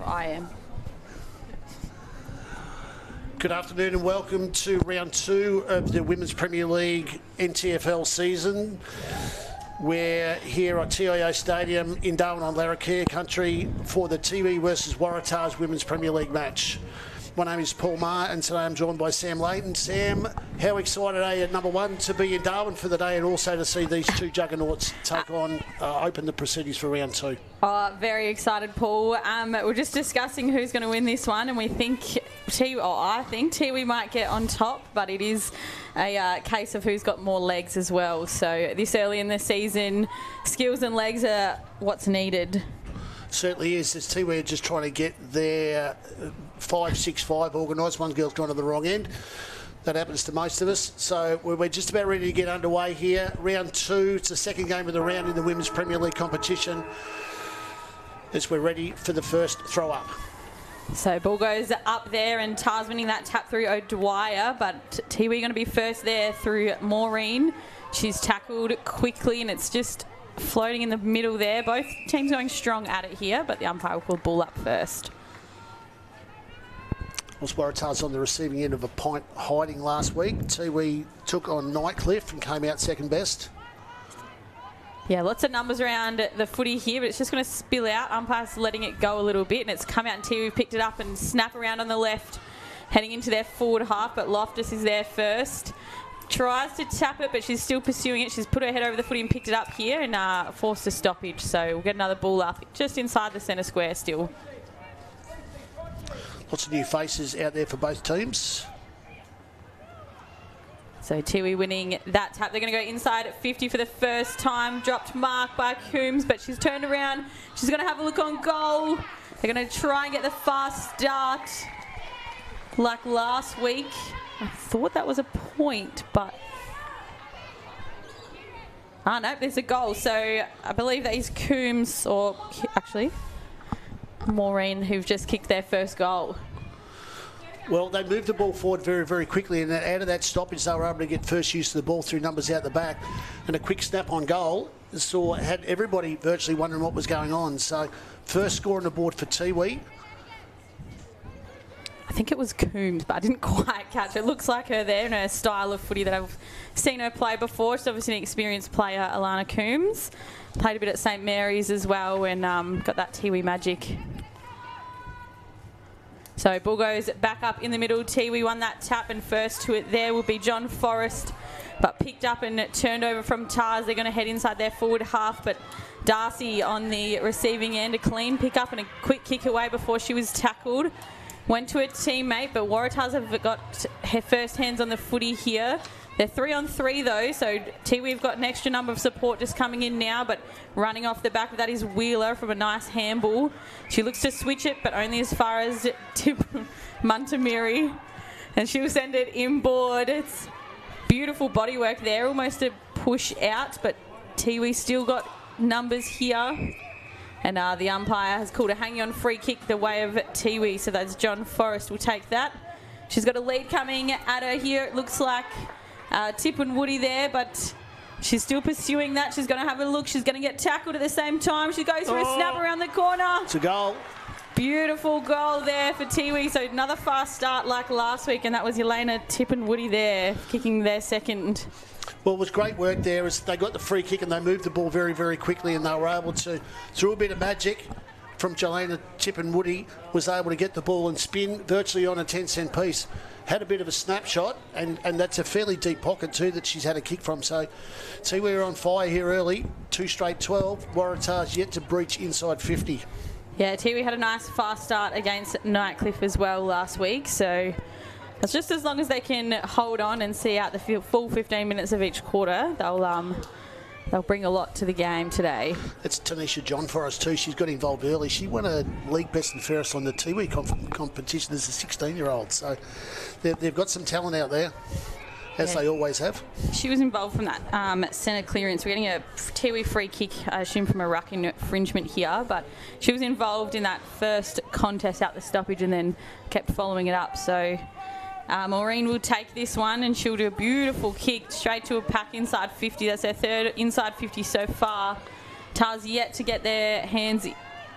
I am. Good afternoon and welcome to round 2 of the Women's Premier League NTFL season. We're here at TIO Stadium in Darwin on Larrakia country for the Tiwi versus Waratah's Women's Premier League match. My name is Paul Maher and today I'm joined by Sam Layton. Sam, how excited are you, number one, to be in Darwin for the day and also to see these two juggernauts take on, open the proceedings for round 2? Very excited, Paul. We're just discussing who's going to win this one, and we think I think Tiwi might get on top, but it is a case of who's got more legs as well. So this early in the season, skills and legs are what's needed. Certainly is. As Tiwi are just trying to get their 5-6-5 organised. One girl's gone to the wrong end. That happens to most of us. So we're just about ready to get underway here. Round 2, it's the second game of the round in the Women's Premier League competition as we're ready for the first throw up. So ball goes up there and Tars winning that tap through O'Dwyer, but Tiwi going to be first there through Maureen. She's tackled quickly and it's just floating in the middle there. Both teams going strong at it here, but the umpire will ball up first. Was Waratah's on the receiving end of a point hiding last week. Tiwi took on Nightcliff and came out second best. Yeah, lots of numbers around the footy here, but it's just going to spill out. Umpire's letting it go a little bit, and it's come out and Tiwi picked it up and snap around on the left, heading into their forward half, but Loftus is there first. Tries to tap it, but she's still pursuing it. She's put her head over the footy and picked it up here and forced a stoppage. So we'll get another ball up just inside the centre square still. Lots of new faces out there for both teams. So Tiwi winning that tap. They're going to go inside at 50 for the first time. Dropped mark by Coombs, but she's turned around. She's going to have a look on goal. They're going to try and get the fast start like last week. I thought that was a point, but... no, there's a goal. So I believe that is Coombs, or actually Maureen, who've just kicked their first goal. Well, they moved the ball forward very, very quickly, and out of that stoppage, they were able to get first use of the ball through numbers out the back, and a quick snap on goal had everybody virtually wondering what was going on. So, first score on the board for Tiwi. I think it was Coombs, but I didn't quite catch it. Looks like her there in her style of footy that I've seen her play before. She's obviously an experienced player, Alana Coombs. Played a bit at St Mary's as well and got that Tiwi magic. So ball goes back up in the middle. Tiwi won that tap, and first to it there will be John Forrest, but picked up and turned over from Tars. They're going to head inside their forward half, but Darcy on the receiving end, a clean pick up and a quick kick away before she was tackled. Went to a teammate, but Waratahs have got her first hands on the footy here. They're 3-on-3 though, so Tiwi have got an extra number of support just coming in now, but running off the back of that is Wheeler from a nice handball. She looks to switch it, but only as far as Muntamiri, and she'll send it inboard. It's beautiful bodywork there, almost a push out, but Tiwi still got numbers here. And the umpire has called a hang-on free kick the way of Tiwi, so that's John Forrest will take that. She's got a lead coming at her here. It looks like Tip and Woody there, but she's still pursuing that. She's going to have a look. She's going to get tackled at the same time. She goes for a snap around the corner. It's a goal. Beautiful goal there for Tiwi. So another fast start like last week, and that was Elena, Tip and Woody there, kicking their second. Well, it was great work there as they got the free kick and they moved the ball very, very quickly, and they were able to, through a bit of magic from Jelena, Tip and Woody, was able to get the ball and spin virtually on a 10-cent piece. Had a bit of a snapshot, and that's a fairly deep pocket too that she's had a kick from. So, see, we're on fire here early. 2 straight 12. Waratah's yet to breach inside 50. Yeah, Tiwi had a nice fast start against Nightcliff as well last week, so it's just as long as they can hold on and see out the full 15 minutes of each quarter, they'll bring a lot to the game today. It's Tanisha John Forrest too. She's got involved early. She won a league best and fairest on the Tiwi competition as a 16-year-old. So they've got some talent out there, as they always have. She was involved from that centre clearance. We're getting a Tiwi free kick, I assume from a ruck infringement here, but she was involved in that first contest out the stoppage and then kept following it up. So Maureen will take this one and she'll do a beautiful kick straight to a pack inside 50. That's her third inside 50 so far. Tars yet to get their hands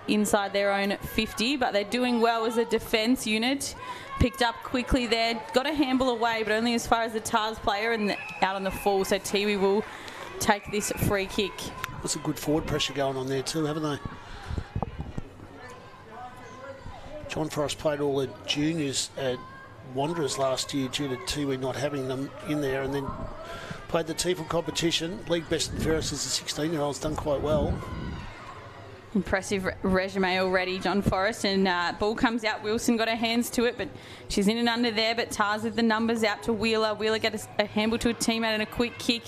inside their own 50, but they're doing well as a defence unit. Picked up quickly there, got a handball away, but only as far as the Tars player and out on the full, so Tiwi will take this free kick. There's a good forward pressure going on there too, haven't they? John Forrest played all the juniors at Wanderers last year due to Tiwi not having them in there, and then played the TIFL competition. League best and fairest as a 16-year-old's done quite well. Impressive resume already, John Forrest, and ball comes out. Wilson got her hands to it, but she's in and under there, but Tars with the numbers out to Wheeler. Wheeler gets a handball to a teammate and a quick kick,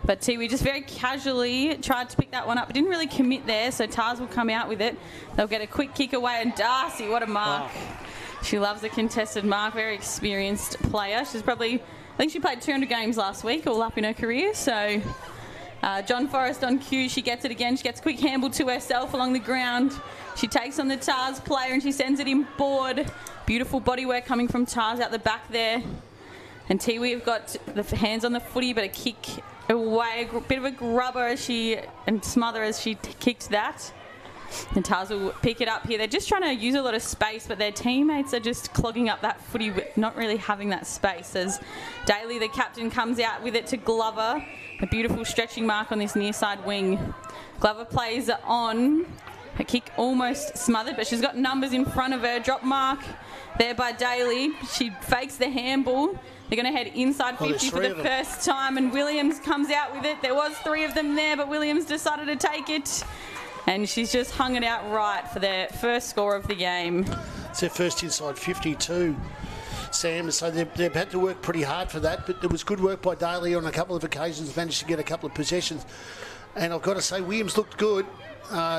but Tiwi just very casually tried to pick that one up, but didn't really commit there, so Tars will come out with it. They'll get a quick kick away, and Darcy, what a mark. Oh. She loves a contested mark, very experienced player. She's probably, I think she played 200 games last week, all up in her career, so... John Forrest on cue, she gets it again. She gets a quick handball to herself along the ground. She takes on the Tars player and she sends it in board. Beautiful bodywork coming from Tars out the back there. And Tiwi have got the hands on the footy, but a kick away, a bit of a grubber and smother as she kicked that. And Tars will pick it up here. They're just trying to use a lot of space, but their teammates are just clogging up that footy, not really having that space. As Daly, the captain, comes out with it to Glover. A beautiful stretching mark on this near side wing. Glover plays on. Her kick almost smothered, but she's got numbers in front of her. Drop mark there by Daly. She fakes the handball. They're going to head inside 50 for the first time, and Williams comes out with it. There was 3 of them there, but Williams decided to take it. And she's just hung it out right for their first score of the game. It's their first inside 52. Sam, so they've had to work pretty hard for that, but there was good work by Daly on a couple of occasions, managed to get a couple of possessions. And I've got to say, Williams looked good,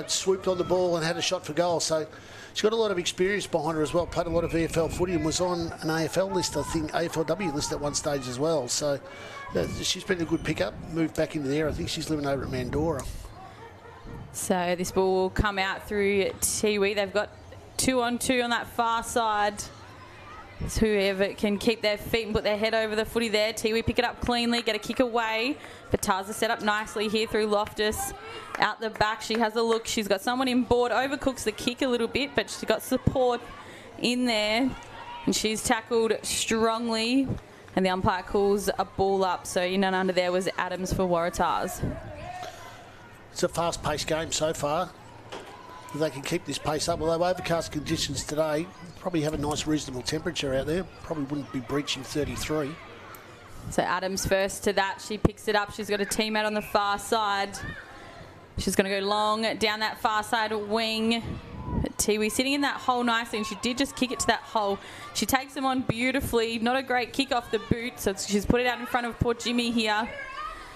swooped on the ball and had a shot for goal. So she's got a lot of experience behind her as well, played a lot of VFL footy and was on an AFL list, I think, AFLW list at one stage as well. So she's been a good pickup, moved back into there. I think she's living over at Mandora. So this ball will come out through Tiwi. They've got 2-on-2 on that far side. It's whoever can keep their feet and put their head over the footy there. Tiwi pick it up cleanly, get a kick away. But Tarza set up nicely here through Loftus. Out the back, she has a look. She's got someone in board, overcooks the kick a little bit, but she's got support in there. And she's tackled strongly. And the umpire calls a ball up. So in and under there was Adams for Waratahs. It's a fast-paced game so far. If they can keep this pace up, although overcast conditions today, probably have a nice reasonable temperature out there. Probably wouldn't be breaching 33. So Adams first to that. She picks it up. She's got a teammate on the far side. She's going to go long down that far side wing. Tiwi sitting in that hole nicely, and she did just kick it to that hole. She takes them on beautifully. Not a great kick off the boot, so she's put it out in front of poor Jimmy here.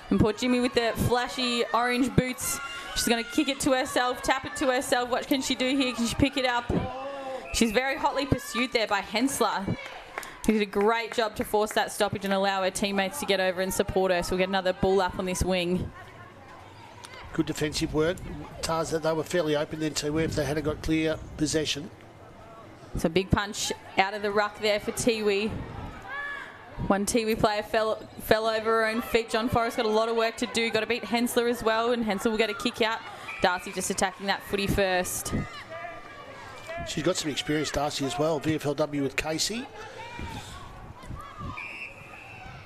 And poor Jimmy with the flashy orange boots. She's going to kick it to herself, tap it to herself. What can she do here? Can she pick it up? She's very hotly pursued there by Hensler, who did a great job to force that stoppage and allow her teammates to get over and support her. So we'll get another ball up on this wing. Good defensive work. Tarza, they were fairly open then too, if they hadn't got clear possession. So big punch out of the ruck there for Tiwi. One Tiwi player fell over her own feet. John Forrest got a lot of work to do. Got to beat Hensler as well, and Hensler will get a kick out. Darcy just attacking that footy first. She's got some experience, Darcy, as well. VFLW with Casey.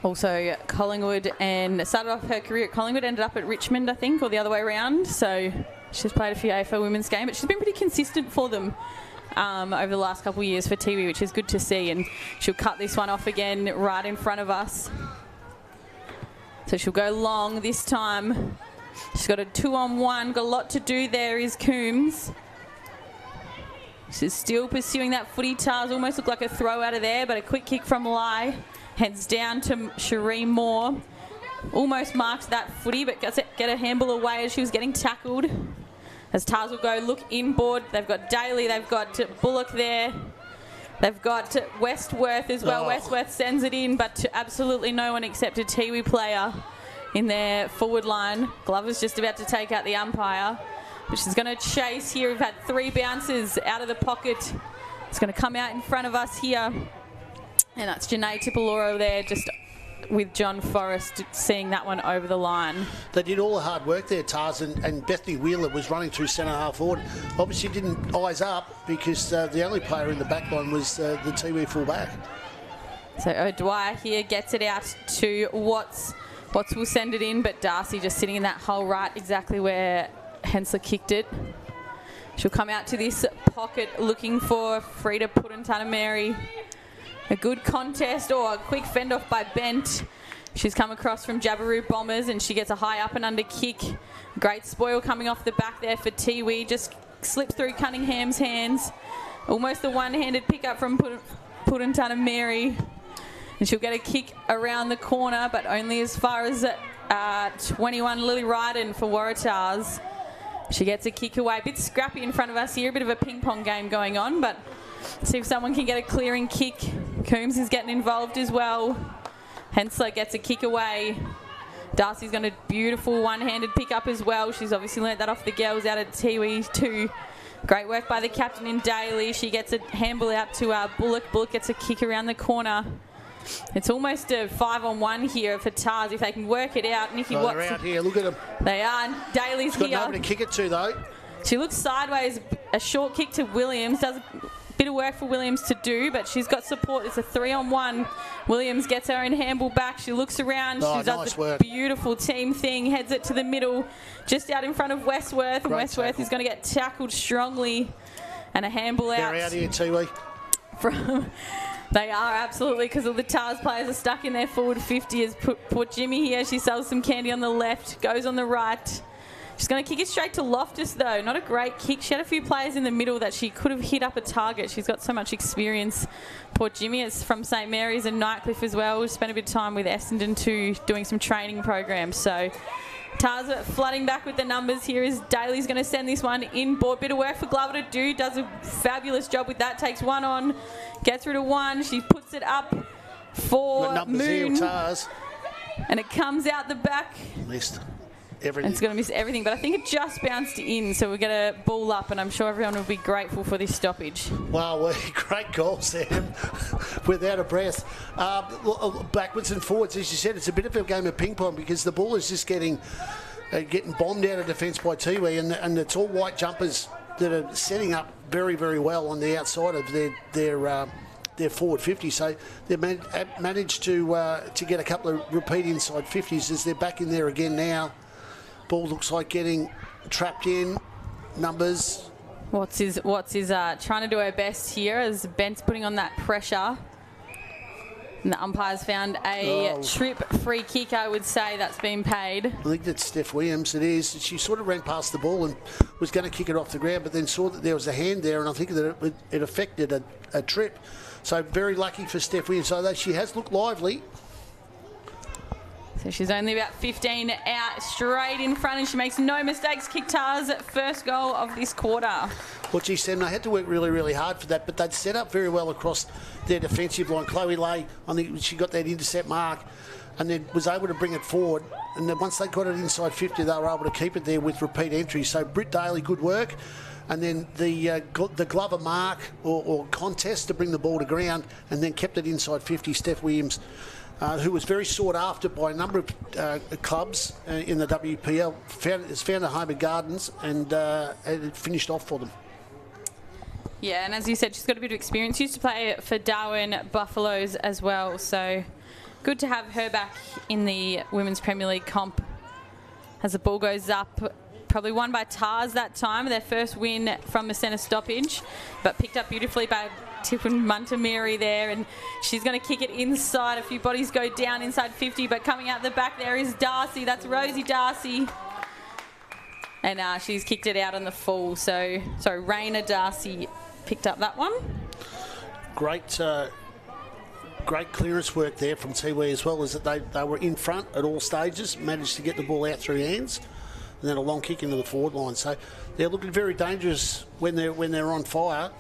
Also Collingwood, and started off her career at Collingwood, ended up at Richmond, I think, or the other way around. So she's played a few AFL women's games, but she's been pretty consistent for them over the last couple of years for Tiwi, which is good to see. And she'll cut this one off again right in front of us. So she'll go long this time. She's got a 2-on-1. Got a lot to do there is Coombs. She's still pursuing that footy. Tars almost looked like a throw out of there, but a quick kick from Lai. Heads down to Sheree Moore. Almost marks that footy, but gets it, get a handball away as she was getting tackled. As Tars will go look inboard. They've got Daly, they've got Bullock there. They've got Westworth as well. Westworth sends it in, but to absolutely no one except a Tiwi player in their forward line. Glover's just about to take out the umpire, but she's going to chase here. We've had 3 bounces out of the pocket. It's going to come out in front of us here. And that's Janae Tipaloro there, just with John Forrest seeing that one over the line. They did all the hard work there, Tars, and Bethany Wheeler was running through centre half forward. Obviously didn't eyes up because the only player in the back line was the Tiwi full back. So O'Dwyer here gets it out to Watts. Watts will send it in, but Darcy just sitting in that hole right exactly where Hensler kicked it. She'll come out to this pocket looking for Frida Purantanameri. A good contest or a quick fend off by Bent. She's come across from Jabiru Bombers and she gets a high up and under kick. Great spoil coming off the back there for Tiwi. Just slips through Cunningham's hands. Almost a one-handed pickup from Purantanameri. And she'll get a kick around the corner, but only as far as 21 Lily Ryden for Waratahs. She gets a kick away. A bit scrappy in front of us here. A bit of a ping-pong game going on, but see if someone can get a clearing kick. Coombs is getting involved as well. Hensler gets a kick away. Darcy's got a beautiful one-handed pick up as well. She's obviously learnt that off the girls out at Tiwi too. Great work by the captain in Daly. She gets a handball out to Bullock. Bullock gets a kick around the corner. It's almost a 5-on-1 here for Tars if they can work it out. Nikki Watts. They're out here. Look at them. They are. And Daly's got here. nobody to kick it to though. She looks sideways. A short kick to Williams. Does a bit of work for Williams to do, but she's got support. It's a 3-on-1. Williams gets her in handball back. She looks around. She does the beautiful team thing. Heads it to the middle, just out in front of Westworth. And Westworth is going to get tackled strongly. And a handball out. They're out here, Tiwi. They are, absolutely, because all the Tars players are stuck in their forward 50 as Port Jimmy here. She sells some candy on the left, goes on the right. She's going to kick it straight to Loftus, though. Not a great kick. She had a few players in the middle that she could have hit up a target. She's got so much experience. Port Jimmy is from St Mary's and Nightcliff as well. We spent a bit of time with Essendon too, doing some training programs. So Tars are flooding back with the numbers here as Daly's going to send this one inboard. Bit of work for Glover to do. Does a fabulous job with that. Takes one on. Gets rid of one. She puts it up for Moon. Tars. And it comes out the back. Missed everything. It's going to miss everything, but I think it just bounced in, so we're going to ball up, and I'm sure everyone will be grateful for this stoppage. Wow, great goal, Sam. Without a breath. Backwards and forwards, as you said, it's a bit of a game of ping pong because the ball is just getting bombed out of defence by Tiwi, and it's all white jumpers that are setting up very, very well on the outside of their forward 50. So they've managed to get a couple of repeat inside 50s as they're back in there again now. Ball looks like getting trapped in. Numbers. Watts is trying to do her best here as Bent's putting on that pressure. And the umpire's found a trip free kick, I would say, that's been paid. I think that's Steph Williams, it is. She sort of ran past the ball and was going to kick it off the ground, but then saw that there was a hand there, and I think that it affected a trip. So very lucky for Steph Williams. So she has looked lively. So she's only about 15 out, straight in front, and she makes no mistakes. Kick Tars' first goal of this quarter. Well, gee, Sam, they had to work really, really hard for that, but they'd set up very well across their defensive line. Chloe Lay, I think she got that intercept mark and then was able to bring it forward. And then once they got it inside 50, they were able to keep it there with repeat entries. So Britt Daly, good work. And then the Glover mark or contest to bring the ball to ground and then kept it inside 50, Steph Williams. Who was very sought after by a number of clubs in the WPL, has found a home at Gardens and it finished off for them. Yeah, and as you said, she's got a bit of experience. Used to play for Darwin Buffaloes as well, so good to have her back in the Women's Premier League comp. As the ball goes up, probably won by Tars that time, their first win from the centre stoppage, but picked up beautifully by Tippin Muntameri there, and she's going to kick it inside. A few bodies go down inside 50, but coming out the back there is Darcy. That's Rosie Darcy. And she's kicked it out on the full. So, Raina Darcy picked up that one. Great clearance work there from Tiwi as well, as that they were in front at all stages, managed to get the ball out through hands, and then a long kick into the forward line. So they're looking very dangerous when they're on fire.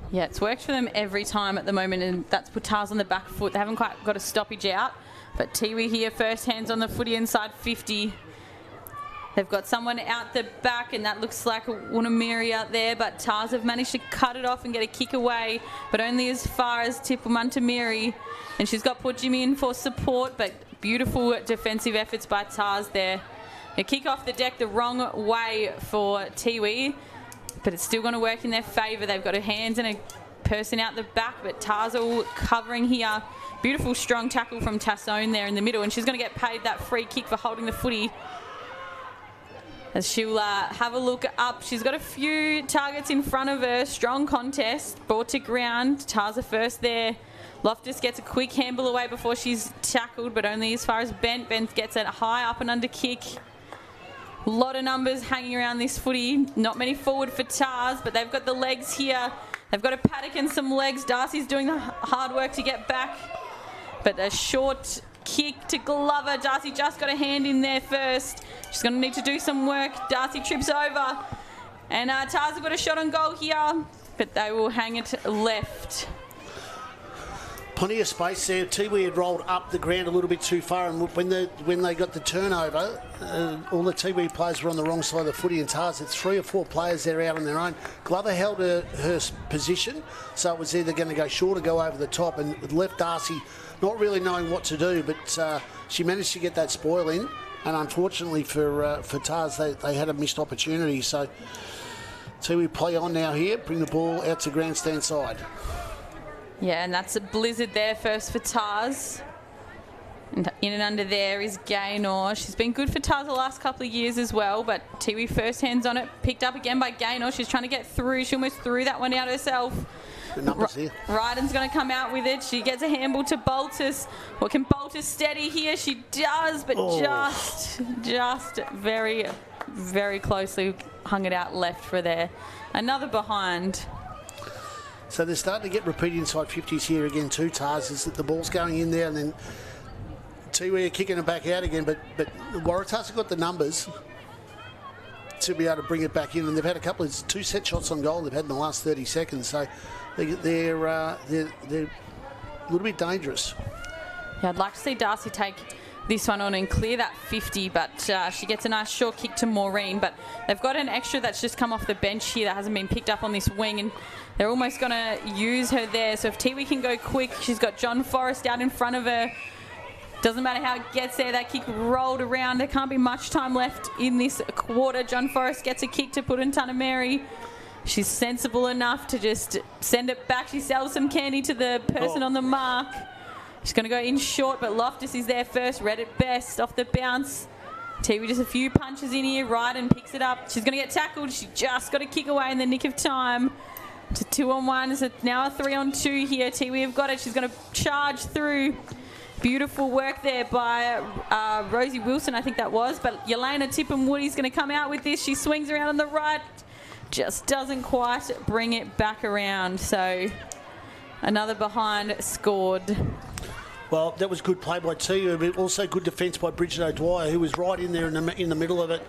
Yeah, it's worked for them every time at the moment, and that's put Tars on the back foot. They haven't quite got a stoppage out, but Tiwi here, first hands on the footy inside 50. They've got someone out the back, and that looks like Wunamiri out there, but Tars have managed to cut it off and get a kick away, but only as far as Tipumuntamiri. And she's got poor Jimmy in for support, but beautiful defensive efforts by Tars there. A kick off the deck the wrong way for Tiwi, but it's still going to work in their favour. They've got a hands and a person out the back, but Tars all covering here. Beautiful strong tackle from Tassone there in the middle, and she's going to get paid that free kick for holding the footy. As she'll have a look up. She's got a few targets in front of her. Strong contest. Brought to ground. Tarza first there. Loftus gets a quick handball away before she's tackled, but only as far as Bent. Bent gets a high up and under kick. A lot of numbers hanging around this footy. Not many forward for Tars, but they've got the legs here. They've got a paddock and some legs. Darcy's doing the hard work to get back. But a short kick to Glover. Darcy just got a hand in there first. She's going to need to do some work. Darcy trips over. And Tars have got a shot on goal here, but they will hang it left. Plenty of space there. Tiwi had rolled up the ground a little bit too far, and when they got the turnover, all the Tiwi players were on the wrong side of the footy, and Tars had 3 or 4 players there out on their own. Glover held her position, so it was either going to go short or go over the top, and it left Darcy not really knowing what to do, but she managed to get that spoil in, and unfortunately for Tars, they had a missed opportunity. So Tiwi play on now here, bring the ball out to grandstand side. Yeah, and that's a blizzard there first for Tars. And in and under there is Gaynor. She's been good for Tars the last couple of years as well, but Tiwi first hands on it, picked up again by Gaynor. She's trying to get through. She almost threw that one out herself. The numbers here. Ryden's going to come out with it. She gets a handball to Boltus. What can Boltus steady here? She does, but just very, very closely hung it out left for there. Another behind. So they're starting to get repeat inside 50s here again too, Tars, is that the ball's going in there and then Tiwi are kicking it back out again, but Waratah's have got the numbers to be able to bring it back in, and they've had a couple of 2 set shots on goal they've had in the last 30 seconds, so they're a little bit dangerous. Yeah, I'd like to see Darcy take this one on and clear that 50, but she gets a nice short kick to Maureen, but they've got an extra that's just come off the bench here that hasn't been picked up on this wing, and they're almost going to use her there. So if Tiwi can go quick, she's got John Forrest out in front of her. Doesn't matter how it gets there, that kick rolled around. There can't be much time left in this quarter. John Forrest gets a kick to put in Tanameri. She's sensible enough to just send it back. She sells some candy to the person on the mark. She's going to go in short, but Loftus is there first. Read it best off the bounce. Tiwi just a few punches in here. Ryden picks it up. She's going to get tackled. She just got a kick away in the nick of time. To 2-on-1. It's now a 3-on-2 here. Tiwi have got it. She's going to charge through. Beautiful work there by Rosie Wilson, I think that was. But Yelena Tippum-Woody's going to come out with this. She swings around on the right. Just doesn't quite bring it back around. So another behind scored. Well, that was good play by Tiwi, but also good defence by Bridget O'Dwyer, who was right in there in the middle of it,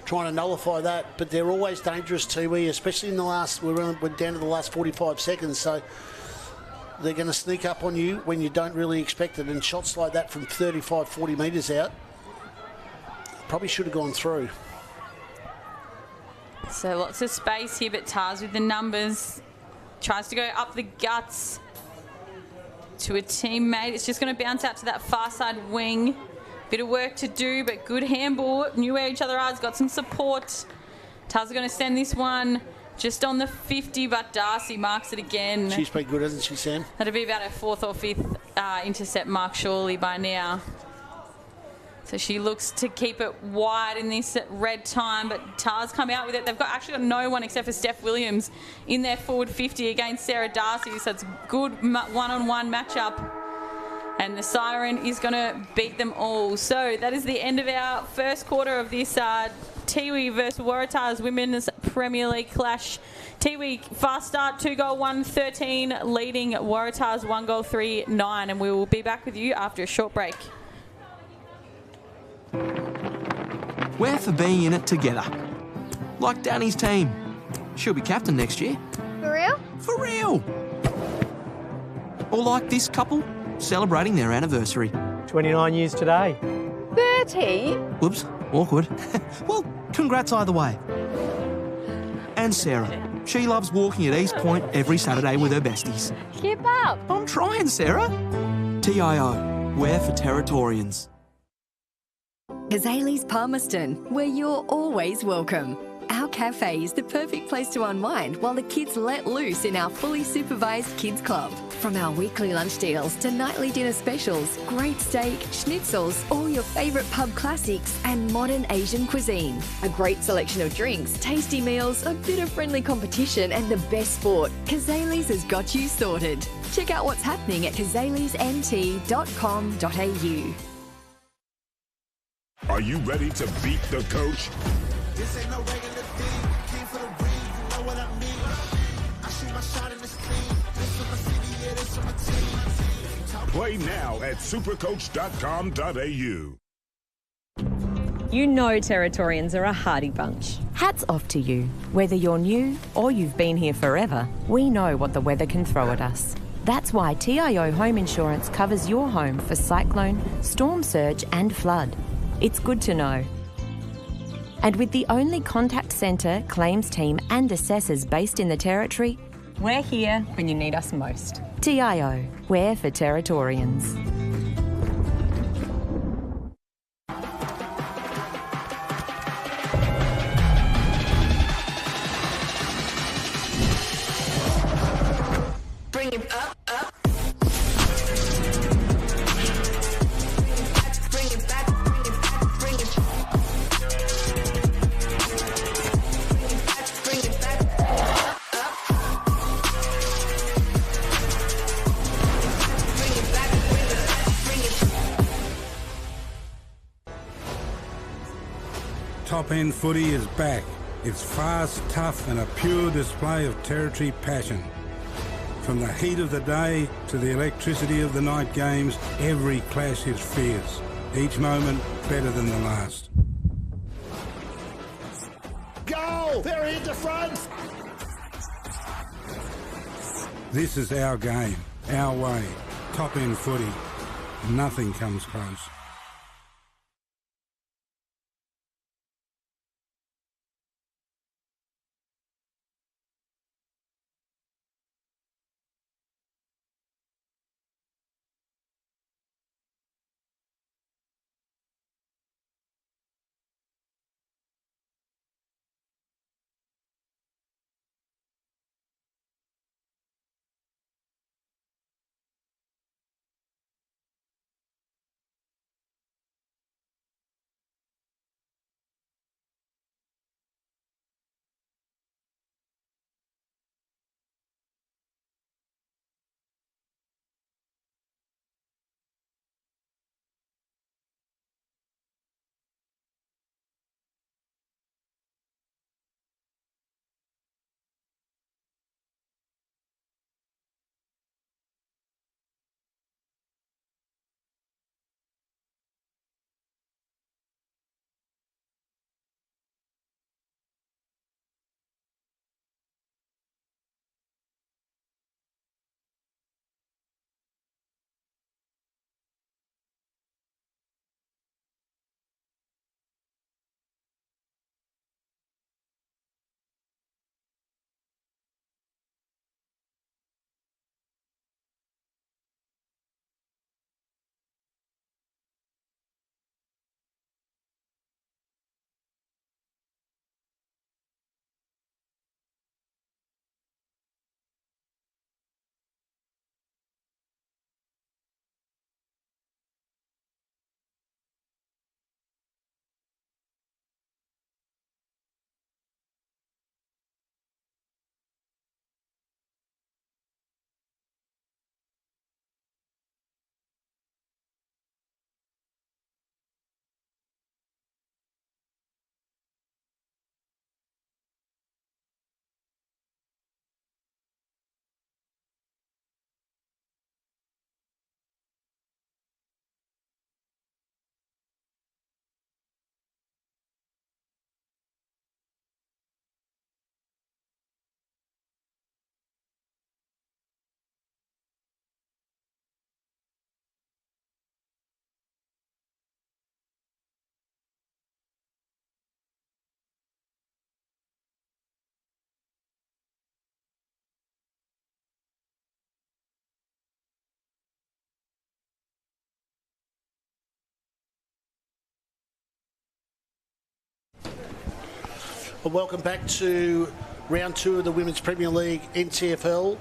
trying to nullify that. But they're always dangerous, Tiwi, especially in the last, we're down to the last 45 seconds. So they're going to sneak up on you when you don't really expect it. And shots like that from 35, 40 metres out probably should have gone through. So lots of space here, but Tars with the numbers. Tries to go up the guts to a teammate. It's just going to bounce out to that far side wing. Bit of work to do, but good handball. Knew where each other are. Got some support. Tars are going to send this one just on the 50, but Darcy marks it again. She's been good, hasn't she, Sam? That'll be about her 4th or 5th intercept mark surely by now. So she looks to keep it wide in this red time, but Tars come out with it. They've actually got no one except for Steph Williams in their forward 50 against Sarah Darcy, so it's a good one-on-one matchup. And the siren is going to beat them all. So that is the end of our first quarter of this Tiwi versus Waratah's Women's Premier League clash. Tiwi, fast start, 2-goal, 1-13, leading Waratah's 1-goal, 3-9. And we will be back with you after a short break. We're for being in it together. Like Danny's team. She'll be captain next year. For real? For real! Or like this couple, celebrating their anniversary. 29 years today. 30? Whoops, awkward. Well, Congrats either way. And Sarah. She loves walking at East Point every Saturday with her besties. Keep up. I'm trying, Sarah. TIO, we're for Territorians. Kazali's Palmerston, where you're always welcome. Our cafe is the perfect place to unwind while the kids let loose in our fully supervised kids club. From our weekly lunch deals to nightly dinner specials, great steak, schnitzels, all your favourite pub classics and modern Asian cuisine. A great selection of drinks, tasty meals, a bit of friendly competition and the best sport. Kazali's has got you sorted. Check out what's happening at kazalisnt.com.au. Are you ready to beat the coach? This ain't no regular thing. Came for the ring, you know what I mean. I shoot my shot in this team. This for my city, yeah, this for my team. Play now at supercoach.com.au. You know Territorians are a hardy bunch. Hats off to you. Whether you're new or you've been here forever, we know what the weather can throw at us. That's why TIO Home Insurance covers your home for cyclone, storm surge and flood. It's good to know. And with the only contact centre, claims team and assessors based in the Territory, we're here when you need us most. TIO, we're for Territorians. Bring it up, up. Bring it back, bring it back, bring it back. Bring it back, up, up. Bring it back, bring it back, bring it back. Top End Footy is back. It's fast, tough and a pure display of Territory passion. From the heat of the day to the electricity of the night games, every clash is fierce. Each moment better than the last. Goal! They're in the front! This is our game, our way. Top End Footy. Nothing comes close. Well, welcome back to round 2 of the Women's Premier League NTFL.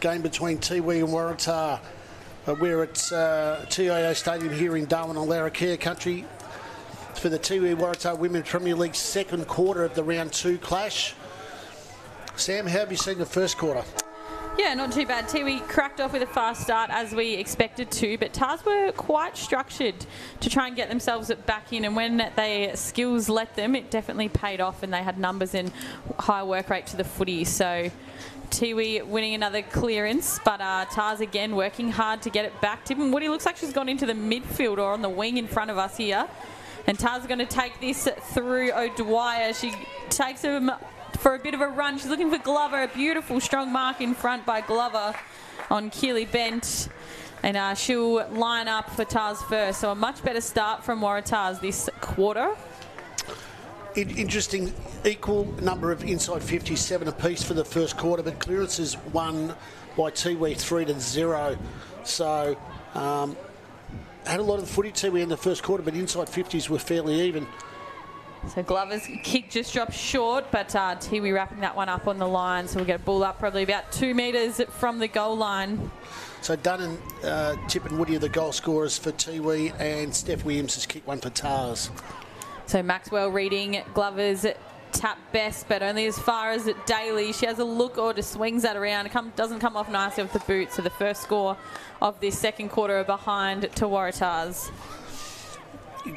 Game between Tiwi and Waratah. We're at TIO Stadium here in Darwin on Larrakia country for the Tiwi Waratah Women's Premier League second quarter of the round 2 clash. Sam, how have you seen the first quarter? Yeah, not too bad. Tiwi cracked off with a fast start as we expected to, but Tars were quite structured to try and get themselves back in, and when their skills let them, it definitely paid off, and they had numbers and high work rate to the footy. So Tiwi winning another clearance, but Tars again working hard to get it back. Tippin Woody looks like she's gone into the midfield or on the wing in front of us here, and Tars are going to take this through O'Dwyer. She takes him for a bit of a run. She's looking for Glover. A beautiful strong mark in front by Glover on Keely Bent. And she'll line up for Tars first. So a much better start from Waratahs this quarter. Interesting, equal number of inside 50s, 7 apiece for the first quarter, but clearances won by Tiwi 3-0. So had a lot of footy Tiwi in the first quarter, but inside 50s were fairly even. So Glover's kick just dropped short, but Tiwi wrapping that one up on the line. So we'll get a ball up probably about 2 metres from the goal line. So Dunn and Tippin Woody are the goal scorers for Tiwi, and Steph Williams has kicked one for Tars. So Maxwell reading Glover's tap best, but only as far as Daly. She has a look or just swings that around. It doesn't come off nicely off the boot. So the first score of this second quarter are behind to Waratahs.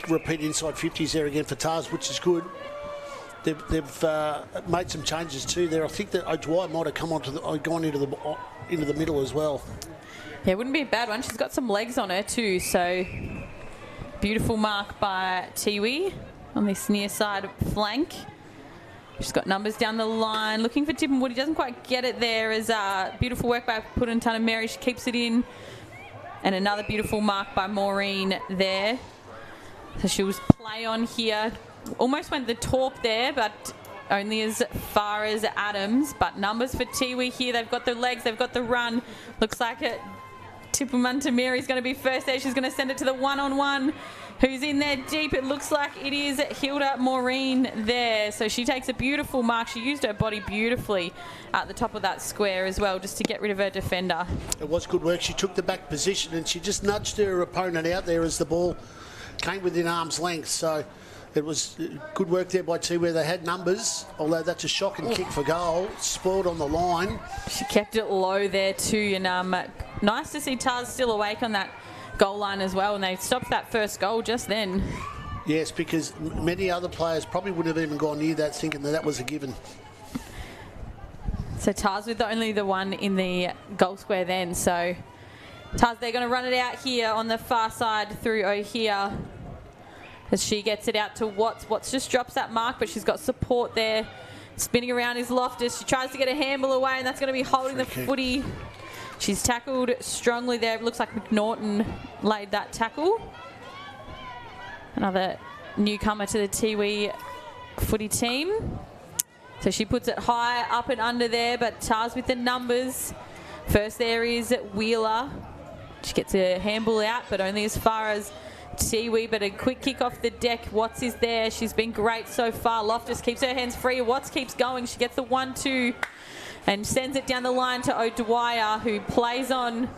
Repeat inside 50s there again for Tars, which is good. They've made some changes too there. I think that O'Dwyer might have come gone into the middle as well. Yeah, it wouldn't be a bad one. She's got some legs on her too. So beautiful mark by Tiwi on this near side flank. She's got numbers down the line. Looking for Tippin Woody. Doesn't quite get it there. As beautiful work by Puddentana Mary. She keeps it in. And another beautiful mark by Maureen there. So she was play on here. Almost went the talk there, but only as far as Adams. But numbers for Tiwi here. They've got the legs. They've got the run. Looks like it. Tippermunta Mary's going to be first there. She's going to send it to the one-on-one. Who's in there deep? It looks like it is Hilda Maureen there. So she takes a beautiful mark. She used her body beautifully at the top of that square as well, just to get rid of her defender. It was good work. She took the back position and she just nudged her opponent out there as the ball came within arm's length. So it was good work there by Tiwi. They had numbers, although that's a shocking kick for goal. Spoiled on the line. She kept it low there too, and nice to see Tars still awake on that goal line as well, and they stopped that first goal just then. Yes, because many other players probably wouldn't have even gone near that, thinking that was a given. So Tars with only the one in the goal square then. So Tars, they're going to run it out here on the far side through O'Hare as she gets it out to Watts. Watts just drops that mark, but she's got support there. Spinning around is Loftus. She tries to get a handball away, and that's going to be holding the footy. She's tackled strongly there. It looks like McNaughton laid that tackle. Another newcomer to the Tiwi footy team. So she puts it high up and under there, but Tars with the numbers. First there is Wheeler. She gets a handball out, but only as far as Tiwi, but a quick kick off the deck. Watts is there. She's been great so far. Loftus keeps her hands free. Watts keeps going. She gets the 1-2 and sends it down the line to O'Dwyer, who plays on.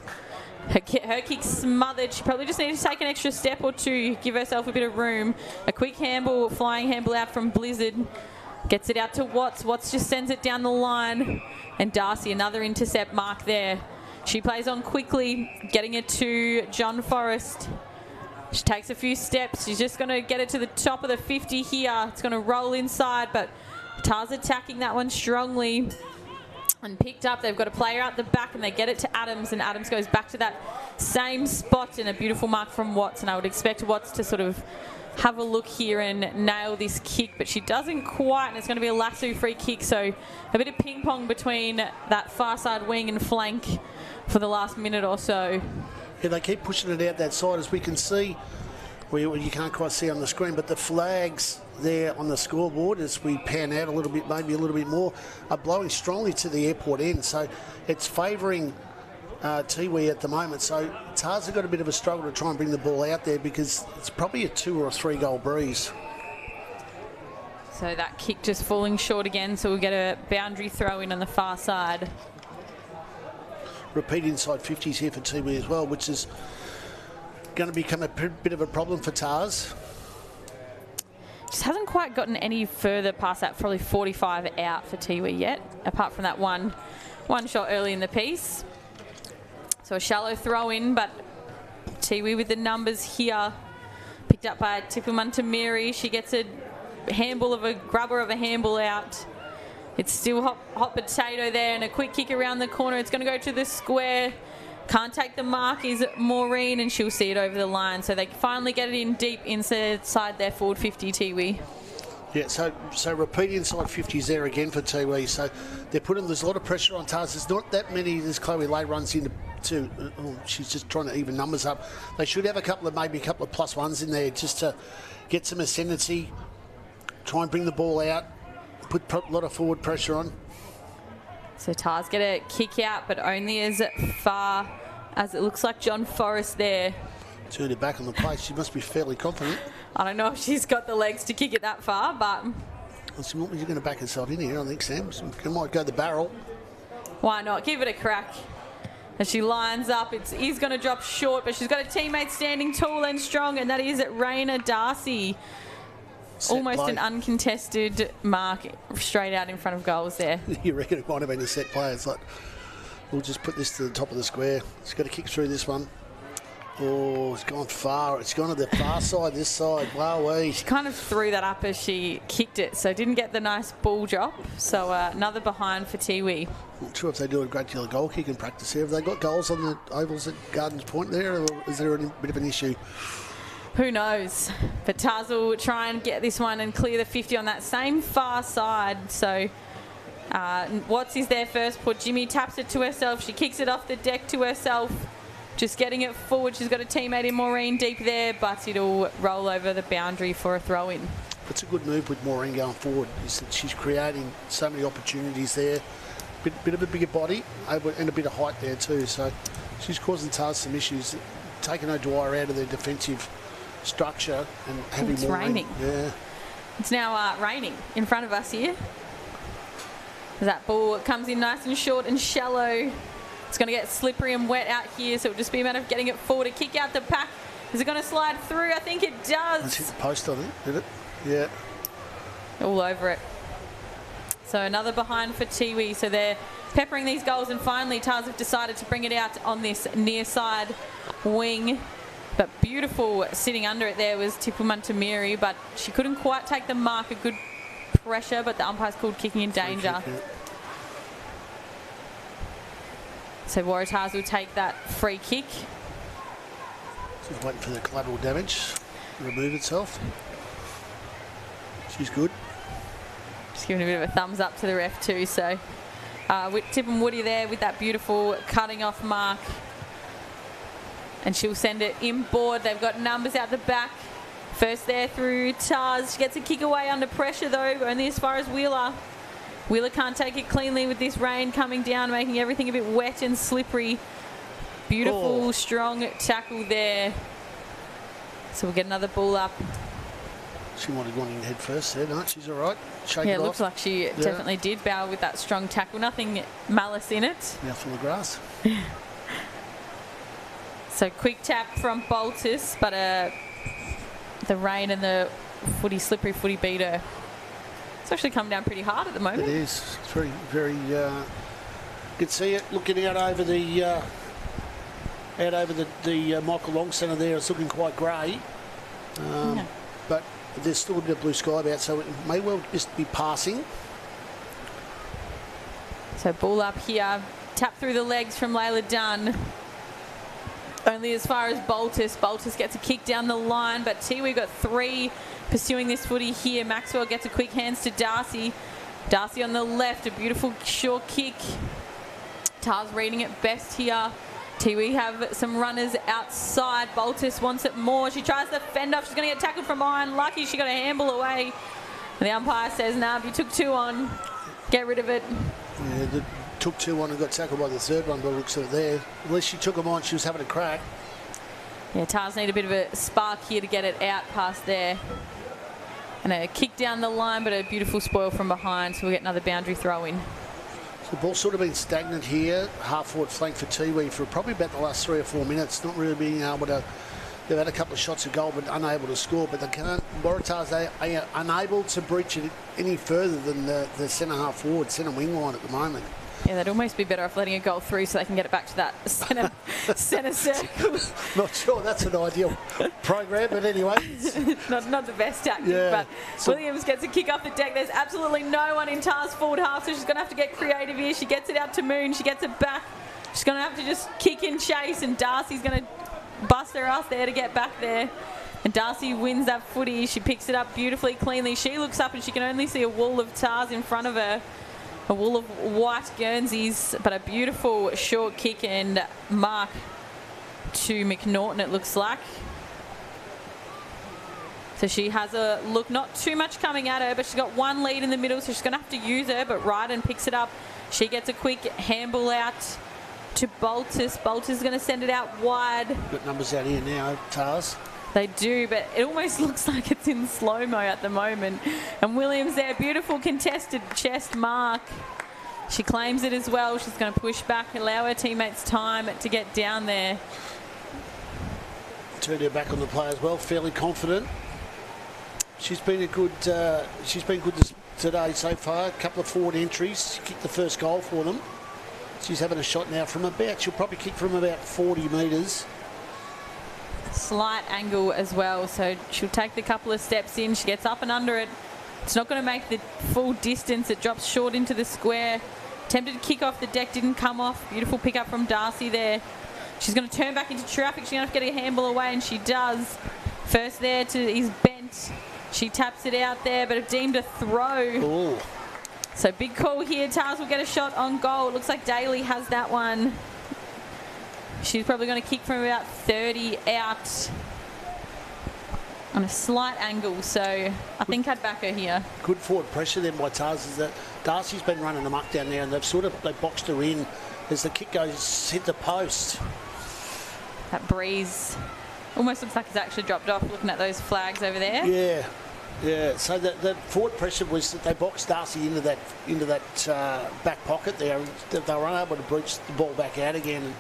Her kick's smothered. She probably just needs to take an extra step or two, give herself a bit of room. A quick handball, flying handball out from Blizzard. Gets it out to Watts. Watts just sends it down the line. And Darcy, another intercept mark there. She plays on quickly, getting it to John Forrest. She takes a few steps. She's just going to get it to the top of the 50 here. It's going to roll inside, but Tars attacking that one strongly. And picked up. They've got a player out the back, and they get it to Adams, and Adams goes back to that same spot, and a beautiful mark from Watts. And I would expect Watts to sort of have a look here and nail this kick, but she doesn't quite, and it's going to be a lasso free kick. So a bit of ping pong between that far side wing and flank for the last minute or so. Yeah, they keep pushing it out that side, as we can see. Well, you can't quite see on the screen, but the flags there on the scoreboard, as we pan out a little bit, maybe a little bit more, are blowing strongly to the airport end. So it's favouring Tiwi at the moment. So Tars have got a bit of a struggle to try and bring the ball out there, because it's probably a 2 or 3 goal breeze. So that kick just falling short again, so we'll get a boundary throw in on the far side. Repeat inside 50s here for Tiwi as well, which is going to become a bit of a problem for Tars. Just hasn't quite gotten any further past that, probably 45 out for Tiwi yet, apart from that one shot early in the piece. So a shallow throw in, but Tiwi with the numbers here. Picked up by Tipumuntamiri. She gets a grubber of a handball out. It's still hot potato there, and a quick kick around the corner. It's going to go to the square. Can't take the mark is Maureen, and she'll see it over the line. So they finally get it in deep inside their forward 50, Tiwi. Yeah, so repeat inside 50s there again for Tiwi. So there's a lot of pressure on Tars. There's not that many. There's Chloe Lay runs into she's just trying to even numbers up. They should have maybe a couple of plus ones in there just to get some ascendancy, try and bring the ball out, put a lot of forward pressure on. So Tars get a kick out, but only as far as it looks like John Forrest there. Turned it back on the place. She must be fairly confident. I don't know if she's got the legs to kick it that far, but... You're going to back herself in here, I think, Sam. She might go the barrel. Why not? Give it a crack. As she lines up, it is going to drop short, but she's got a teammate standing tall and strong, and that is Raina Darcy. Set almost play. An uncontested mark straight out in front of goals there. You reckon it might have been a set play? It's like, we'll just put this to the top of the square. She's got to kick through this one. Oh, it's gone far. It's gone to the far side, this side. Wowee. She kind of threw that up as she kicked it, so didn't get the nice ball drop. So another behind for Tiwi. Not sure if they do a great deal of goal kicking practice here. Have they got goals on the ovals at Gardens Point there, or is there a bit of an issue? Who knows? But Tars will try and get this one and clear the 50 on that same far side. So Watts is there first put. Jimmy taps it to herself. She kicks it off the deck to herself. Just getting it forward. She's got a teammate in Maureen deep there, but it'll roll over the boundary for a throw-in. It's a good move with Maureen going forward. Is that she's creating so many opportunities there. Bit of a bigger body and a bit of height there too. So she's causing Tars some issues, taking O'Dwyer out of their defensive structure and having it's Maureen. Raining. Yeah. It's now raining in front of us here. That ball comes in nice and short and shallow. It's going to get slippery and wet out here, so it'll just be a matter of getting it forward. A kick out the pack. Is it going to slide through? I think it does. Let's hit the post, I think, did it? Yeah. All over it. So another behind for Tiwi. So they're peppering these goals, and finally Tars have decided to bring it out on this near side wing. But beautiful sitting under it there was Tipumuntamiri, but she couldn't quite take the mark. A good pressure, but the umpire's called kicking in danger. So Waratahs will take that free kick. Just waiting for the collateral damage to remove itself. She's good. Just giving a bit of a thumbs up to the ref too. So Tip and Woody there with that beautiful cutting off mark. And she'll send it inboard. They've got numbers out the back. First there through Tars. She gets a kick away under pressure though, only as far as Wheeler. Wheeler can't take it cleanly with this rain coming down, making everything a bit wet and slippery. Beautiful, strong tackle there. So we'll get another ball up. She might have gone in head first there, no? She's all right. Shake it Yeah, off. it looks like she definitely did bow with that strong tackle. Nothing malice in it. Mouthful of grass. So quick tap from Boltis, but the rain and the slippery footy beat her. It's actually come down pretty hard at the moment. It is. It's very, very. You can see it looking out over the Michael Long Centre there. It's looking quite grey, but there's still a bit of blue sky about, so it may well just be passing. So ball up here, tap through the legs from Layla Dunn. Only as far as Boltis. Boltis gets a kick down the line, but Tiwi got three pursuing this footy here. Maxwell gets a quick hands to Darcy. Darcy on the left, a beautiful short kick. Tars reading it best here. Tiwi have some runners outside. Boltis wants it more. She tries the fend off. She's going to get tackled from behind. Lucky she got a handball away. And the umpire says, nah, you took two on. Get rid of it. Yeah, took two on and got tackled by the third one, but looks at it there. At least she took them on. She was having a crack. Yeah, Tars need a bit of a spark here to get it out past there. And a kick down the line, but a beautiful spoil from behind, so we'll get another boundary throw in. So the ball's sort of been stagnant here, half-forward flank for Tiwi for probably about the last 3 or 4 minutes, not really being able to. They've had a couple of shots of goal, but unable to score. But they can't. Waratahs are unable to breach it any further than the centre half forward, centre wing line at the moment. Yeah, they'd almost be better off letting a goal through so they can get it back to that centre circle. Not sure that's an ideal program, but anyway. not the best tactic, but Williams gets a kick off the deck. There's absolutely no one in Tar's forward half, so she's going to have to get creative here. She gets it out to Moon. She gets it back. She's going to have to just kick and chase, and Darcy's going to bust her ass there to get back there. And Darcy wins that footy. She picks it up beautifully, cleanly. She looks up and she can only see a wall of Tars in front of her. A wall of white Guernseys, but a beautiful short kick and mark to McNaughton, it looks like. So she has a look, not too much coming at her, but she's got one lead in the middle, so she's going to have to use her, but Ryden picks it up. She gets a quick handball out to Boltus. Boltus is going to send it out wide. Got numbers out here now, Tars. They do, but it almost looks like it's in slow-mo at the moment. And Williams there, beautiful contested chest mark. She claims it as well. She's going to push back, allow her teammates time to get down there. Turned her back on the play as well, fairly confident. She's been good today so far. A couple of forward entries. She kicked the first goal for them. She's having a shot now from about, she'll probably kick from about 40 metres. Slight angle as well, so she'll take the couple of steps in. She gets up and under it. It's not going to make the full distance. It drops short into the square. Attempted to kick off the deck, didn't come off. Beautiful pickup from Darcy there. She's going to turn back into traffic. She's going to have to get a handball away, and she does. First there to his bent. She taps it out there, but it deemed a throw. Ooh. So big call here. Tars will get a shot on goal. It looks like Daly has that one. She's probably going to kick from about 30 out on a slight angle, so I think I'd back her here. Good forward pressure then by Tars. Is that Darcy's been running amok down there, and they boxed her in as the kick goes, hit the post. That breeze almost looks like it's actually dropped off looking at those flags over there. Yeah. So the forward pressure was that they boxed Darcy into that back pocket there. They were unable to breach the ball back out again.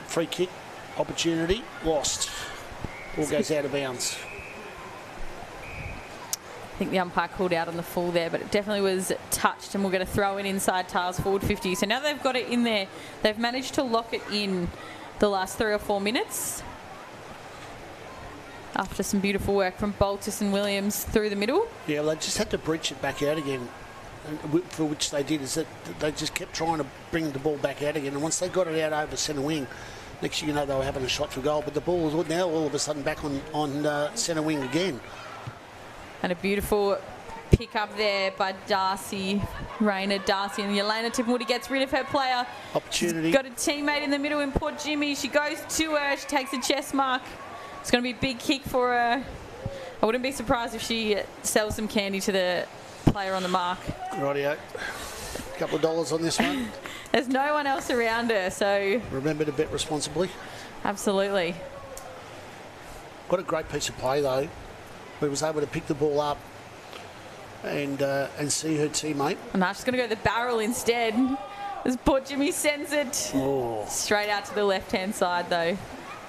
Free kick opportunity lost. Ball goes out of bounds. I think the umpire called out on the full there, but it definitely was touched, and we're going to throw it inside Tars forward 50. So now they've got it in there. They've managed to lock it in the last 3 or 4 minutes after some beautiful work from Boltus and Williams through the middle. Yeah, they just had to breach it back out again. For which they did, is that they just kept trying to bring the ball back out again, and once they got it out over centre wing, next thing you know they were having a shot for goal, but the ball was now all of a sudden back on centre wing again. And a beautiful pick up there by Darcy, Raina, Darcy, and Yelena Tippenwoody gets rid of her player. Opportunity. She's got a teammate in the middle in Port Jimmy. She goes to her, she takes a chest mark. It's going to be a big kick for her. I wouldn't be surprised if she sells some candy to the player on the mark. Rightio. A couple of dollars on this one. There's no one else around her, so... Remember to bet responsibly. Absolutely. What a great piece of play, though. He was able to pick the ball up and see her teammate. And now she's going to go the barrel instead. As Port Jimmy sends it straight out to the left-hand side, though.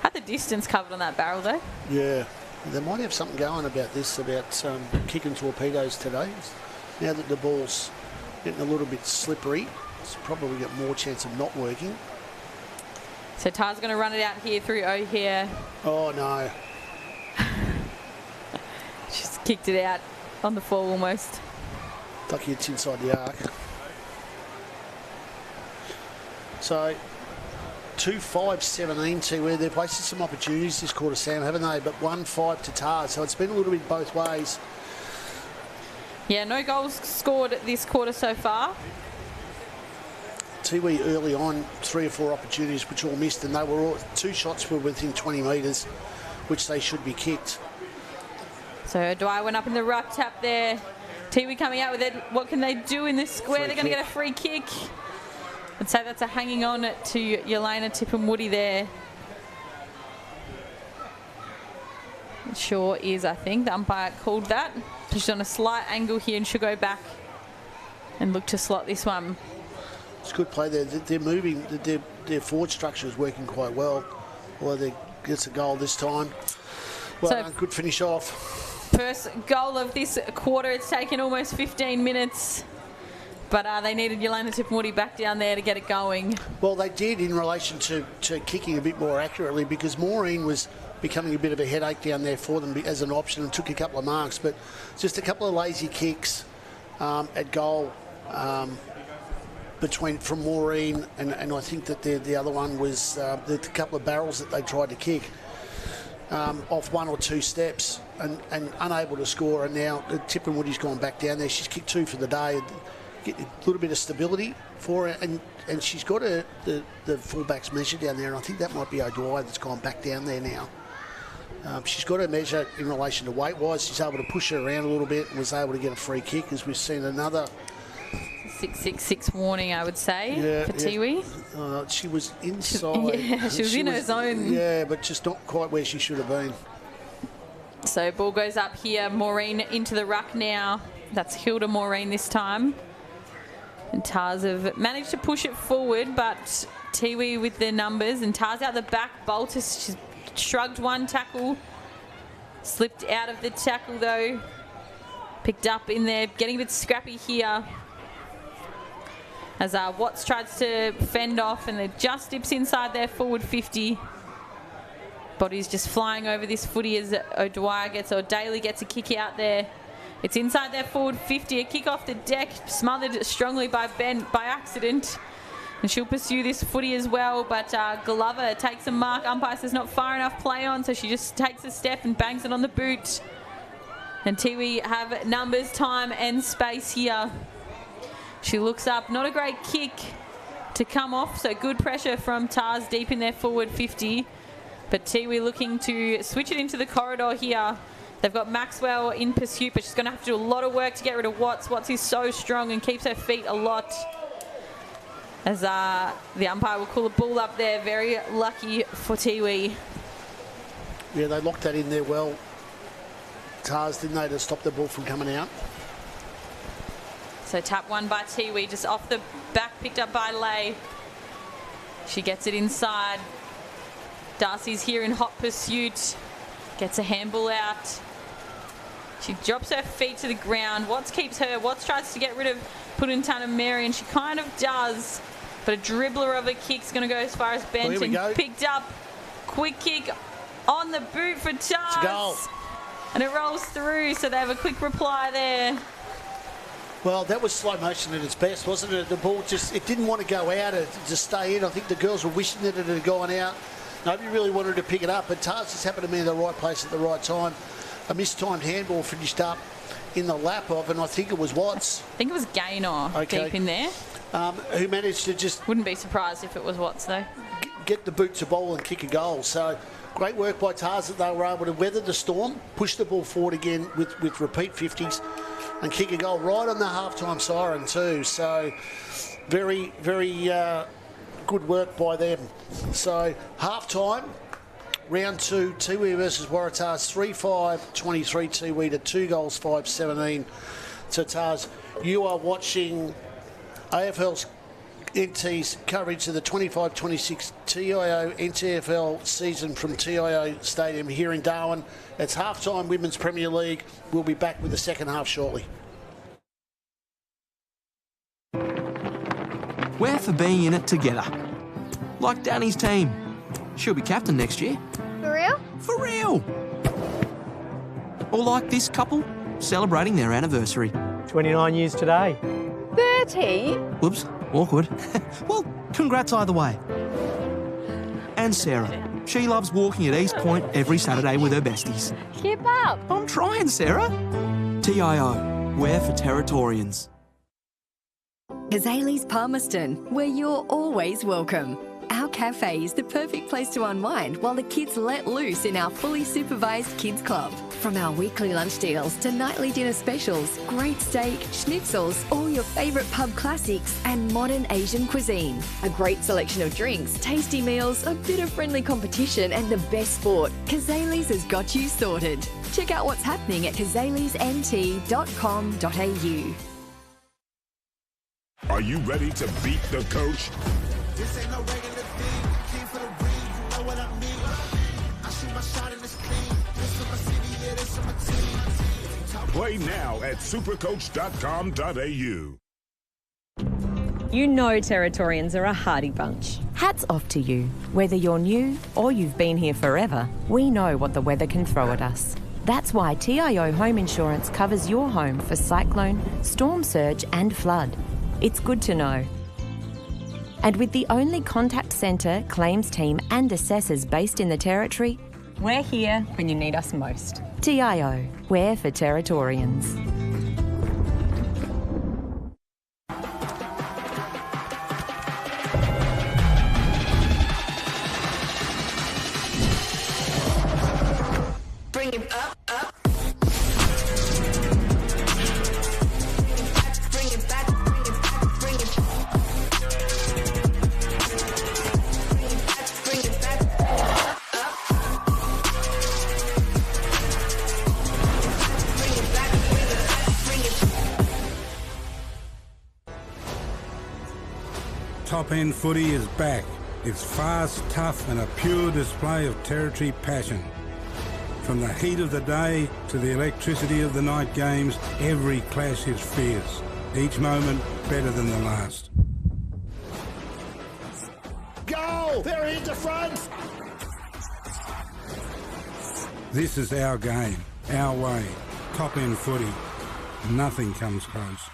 Had the distance covered on that barrel, though. Yeah. They might have something going about this, about kicking torpedoes today. Now that the ball's getting a little bit slippery, it's probably got more chance of not working. So Tar's going to run it out here through O'Hare. Oh, no. She's kicked it out on the fall almost. Lucky it's inside the arc. So 2-5-17 to where they've wasted some opportunities this quarter, Sam, haven't they? But 1-5 to Tars, so it's been a little bit both ways. Yeah, no goals scored this quarter so far. Tiwi early on, 3 or 4 opportunities which all missed, and they were all 2 shots were within 20 metres, which they should be kicked. So Dwyer went up in the ruck tap there. Tiwi coming out with it. What can they do in this square? They're going to get a free kick. I'd say that's a hanging on to Yelena Tippenwoody there. Sure is, I think. The umpire called that. She's on a slight angle here and she'll go back and look to slot this one. It's good play there. They're moving. Their forward structure is working quite well. Well, they gets a goal this time. Well done, good finish off. First goal of this quarter. It's taken almost 15 minutes. But they needed Yolanda Tipamudi back down there to get it going. Well, they did in relation to kicking a bit more accurately, because Maureen was becoming a bit of a headache down there for them as an option and took a couple of marks. But just a couple of lazy kicks at goal from Maureen, and I think that the other one was the couple of barrels that they tried to kick off one or two steps and unable to score. And now Tipamudi's gone back down there. She's kicked 2 for the day. Get a little bit of stability for her, and she's got the fullback's measure down there, and I think that might be O'Dwyer that's gone back down there now. She's got her measure in relation to weight-wise. She's able to push her around a little bit and was able to get a free kick, as we've seen another 666 warning, I would say, for Tiwi. She was inside. She was in her zone. Yeah, but just not quite where she should have been. So ball goes up here. Maureen into the ruck now. That's Hilda Maureen this time. And Tars have managed to push it forward, but Tiwi with their numbers, and Tars out the back. Boltus, she's shrugged one tackle, slipped out of the tackle though, picked up in there, getting a bit scrappy here as Watts tries to fend off, and it just dips inside their forward 50. Body's just flying over this footy as O'Dwyer Daly gets a kick out there. It's inside their forward 50, a kick off the deck, smothered strongly by Ben by accident. And she'll pursue this footy as well, but Glover takes a mark. Umpire says not far enough play on, so she just takes a step and bangs it on the boot. And Tiwi have numbers, time and space here. She looks up, not a great kick to come off, so good pressure from Tars deep in their forward 50. But Tiwi looking to switch it into the corridor here. They've got Maxwell in pursuit, but she's going to have to do a lot of work to get rid of Watts. Watts is so strong and keeps her feet a lot. As the umpire will call a ball up there. Very lucky for Tiwi. Yeah, they locked that in there well. Tars, didn't they, to stop the ball from coming out? So tap one by Tiwi, just off the back, picked up by Lay. She gets it inside. Darcy's here in hot pursuit. Gets a handball out. She drops her feet to the ground. Watts keeps her. Watts tries to get rid of Puduntana Mary, and she kind of does. But a dribbler of a kick's going to go as far as Benton. Picked up. Quick kick on the boot for Tars. It's a goal. And it rolls through, so they have a quick reply there. Well, that was slow motion at its best, wasn't it? The ball it didn't want to go out, it just stay in. I think the girls were wishing that it had gone out. Nobody really wanted to pick it up, but Tars just happened to be in the right place at the right time. A mistimed handball finished up in the lap of, and I think it was Watts. I think it was Gaynor deep in there. Who managed to just... Wouldn't be surprised if it was Watts, though. Get the boot to ball and kick a goal. So great work by Tars that they were able to weather the storm, push the ball forward again with repeat 50s, and kick a goal right on the halftime siren too. So very, very... good work by them. So half-time, round 2, Tiwi versus Waratah, 3-5-23 Tiwi to 2 goals, 5-17 to Tars. You are watching AFL's NT's coverage of the 25-26 TIO NTFL season from TIO Stadium here in Darwin. It's half-time Women's Premier League. We'll be back with the second half shortly. We're for being in it together. Like Danny's team. She'll be captain next year. For real? For real! Or like this couple, celebrating their anniversary. 29 years today. 30? Whoops, awkward. Well, congrats either way. And Sarah. She loves walking at East Point every Saturday with her besties. Keep up. I'm trying, Sarah. TIO, we're for Territorians. Azalea's Palmerston, where you're always welcome. Our cafe is the perfect place to unwind while the kids let loose in our fully supervised kids club. From our weekly lunch deals to nightly dinner specials, great steak, schnitzels, all your favourite pub classics and modern Asian cuisine. A great selection of drinks, tasty meals, a bit of friendly competition and the best sport. Kazali's has got you sorted. Check out what's happening at kazalisnt.com.au. Are you ready to beat the coach? This ain't no regular thing. Came for the ring, you know what I mean. I shoot my shot in this clean. This for my city, yeah, this for my team. Play now at supercoach.com.au. You know Territorians are a hardy bunch. Hats off to you. Whether you're new or you've been here forever, we know what the weather can throw at us. That's why TIO Home Insurance covers your home for cyclone, storm surge and flood. It's good to know. And with the only contact centre, claims team and assessors based in the Territory, we're here when you need us most. TIO, we're for Territorians. Bring it up, up. Bring it back, bring it back, bring it back. Bring it back, up, up. Bring it back, bring it back, bring it back. Top End Footy is back. It's fast, tough and a pure display of Territory passion. From the heat of the day to the electricity of the night games, every clash is fierce. Each moment better than the last. Goal! They're into front! This is our game, our way. Top End Footy. Nothing comes close.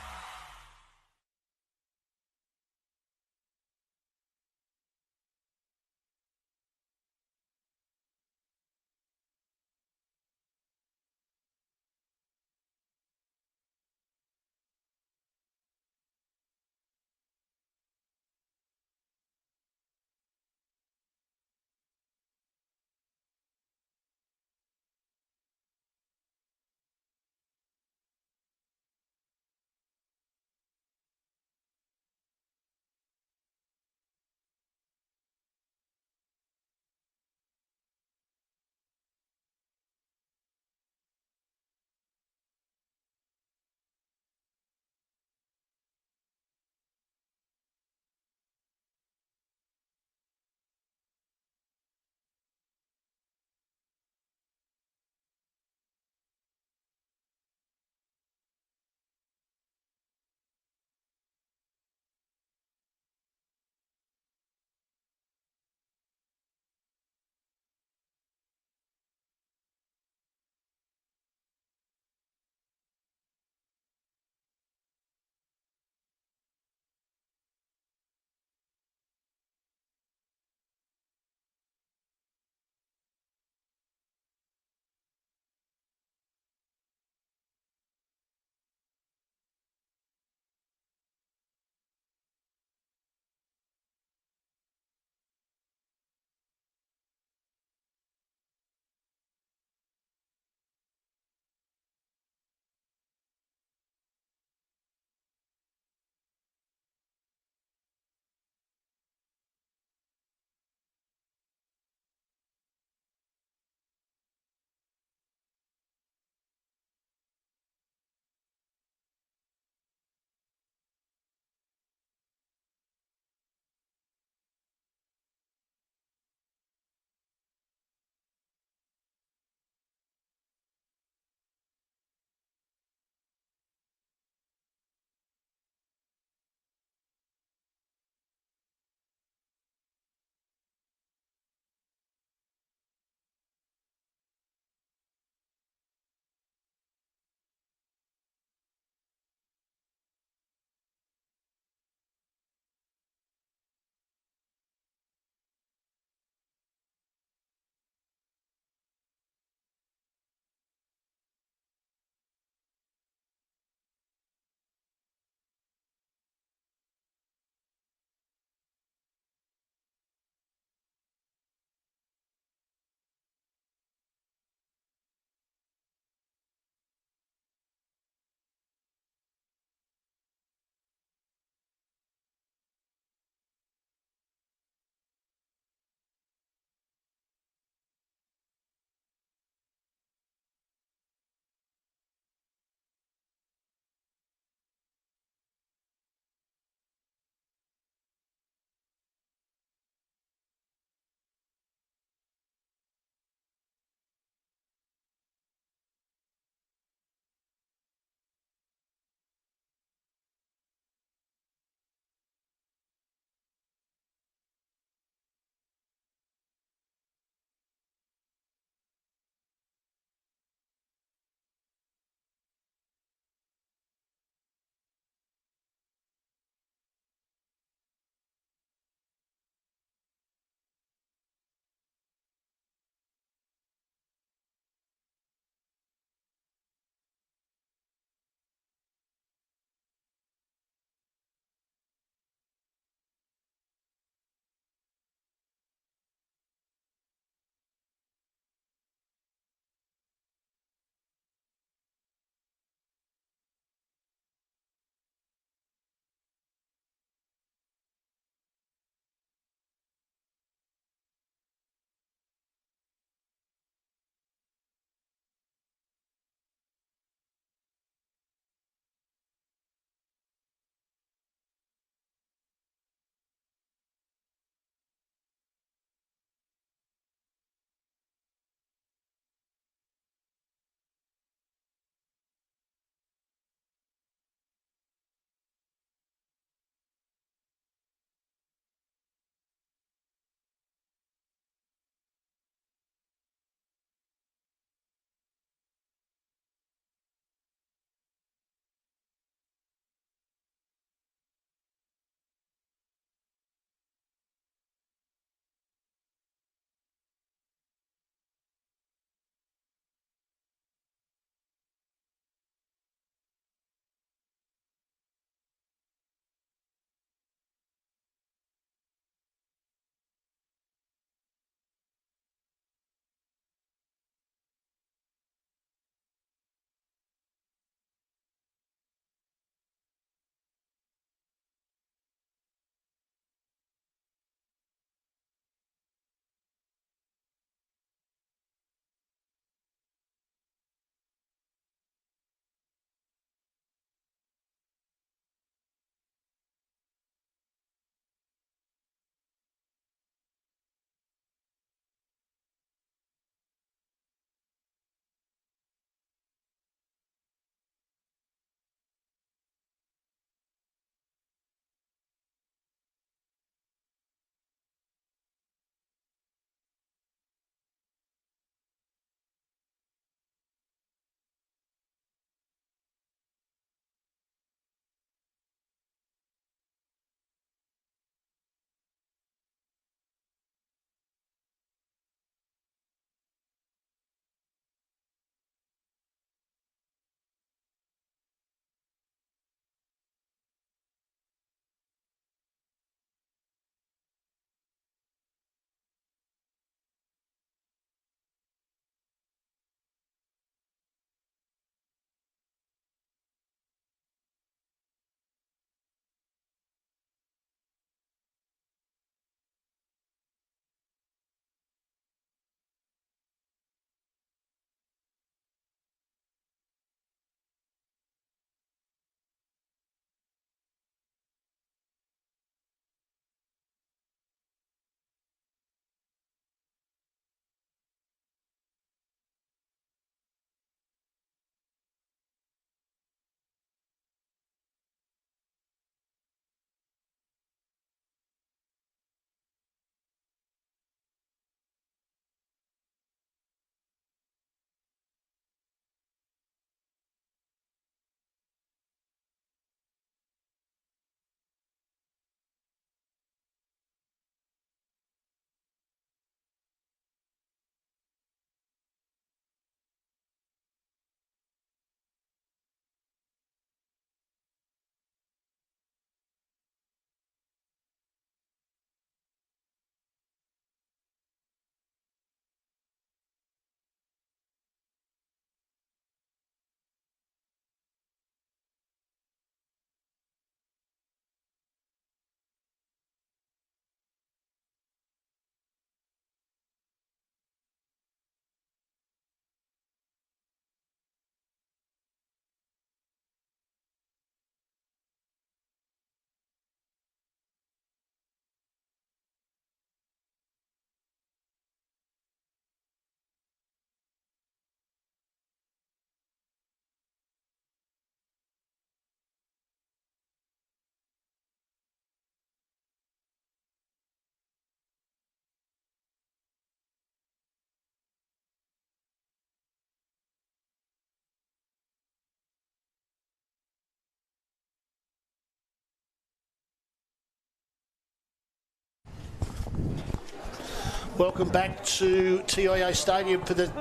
Welcome back to TIO Stadium for the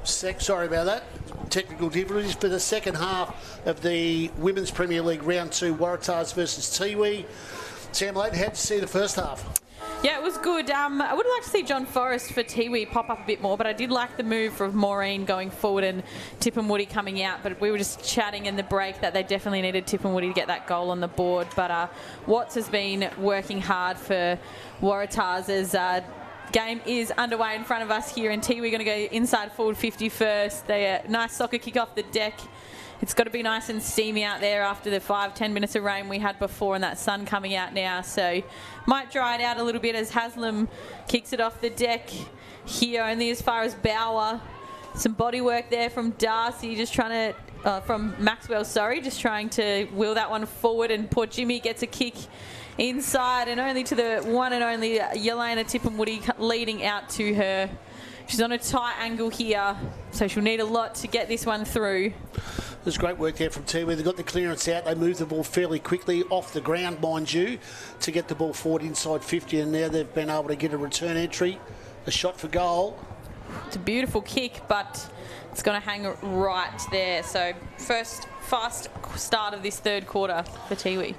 sorry about that. Technical difficulties for the second half of the Women's Premier League Round 2, Waratahs versus Tiwi. Sam Layton, how'd you see the first half? Yeah, it was good. I would like to see John Forrest for Tiwi pop up a bit more, but I did like the move from Maureen going forward and Tip and Woody coming out. But we were just chatting in the break that they definitely needed Tip and Woody to get that goal on the board. But Watts has been working hard for Waratahs as game is underway in front of us here in Tiwi. We're going to go inside forward 50 first. They nice soccer kick off the deck. It's got to be nice and steamy out there after the 5-10 minutes of rain we had before and that sun coming out now. So might dry it out a little bit as Haslam kicks it off the deck here, only as far as Bauer. Some body work there from Darcy, just trying to, from Maxwell, sorry, just trying to wheel that one forward, and poor Jimmy gets a kick inside and only to the one and only Yelena Tippenwoody leading out to her. She's on a tight angle here, so she'll need a lot to get this one through. There's great work there from Tiwi. They got the clearance out. They moved the ball fairly quickly off the ground, mind you, to get the ball forward inside 50, and now they've been able to get a return entry, a shot for goal. It's a beautiful kick, but it's going to hang right there. So first fast start of this third quarter for Tiwi.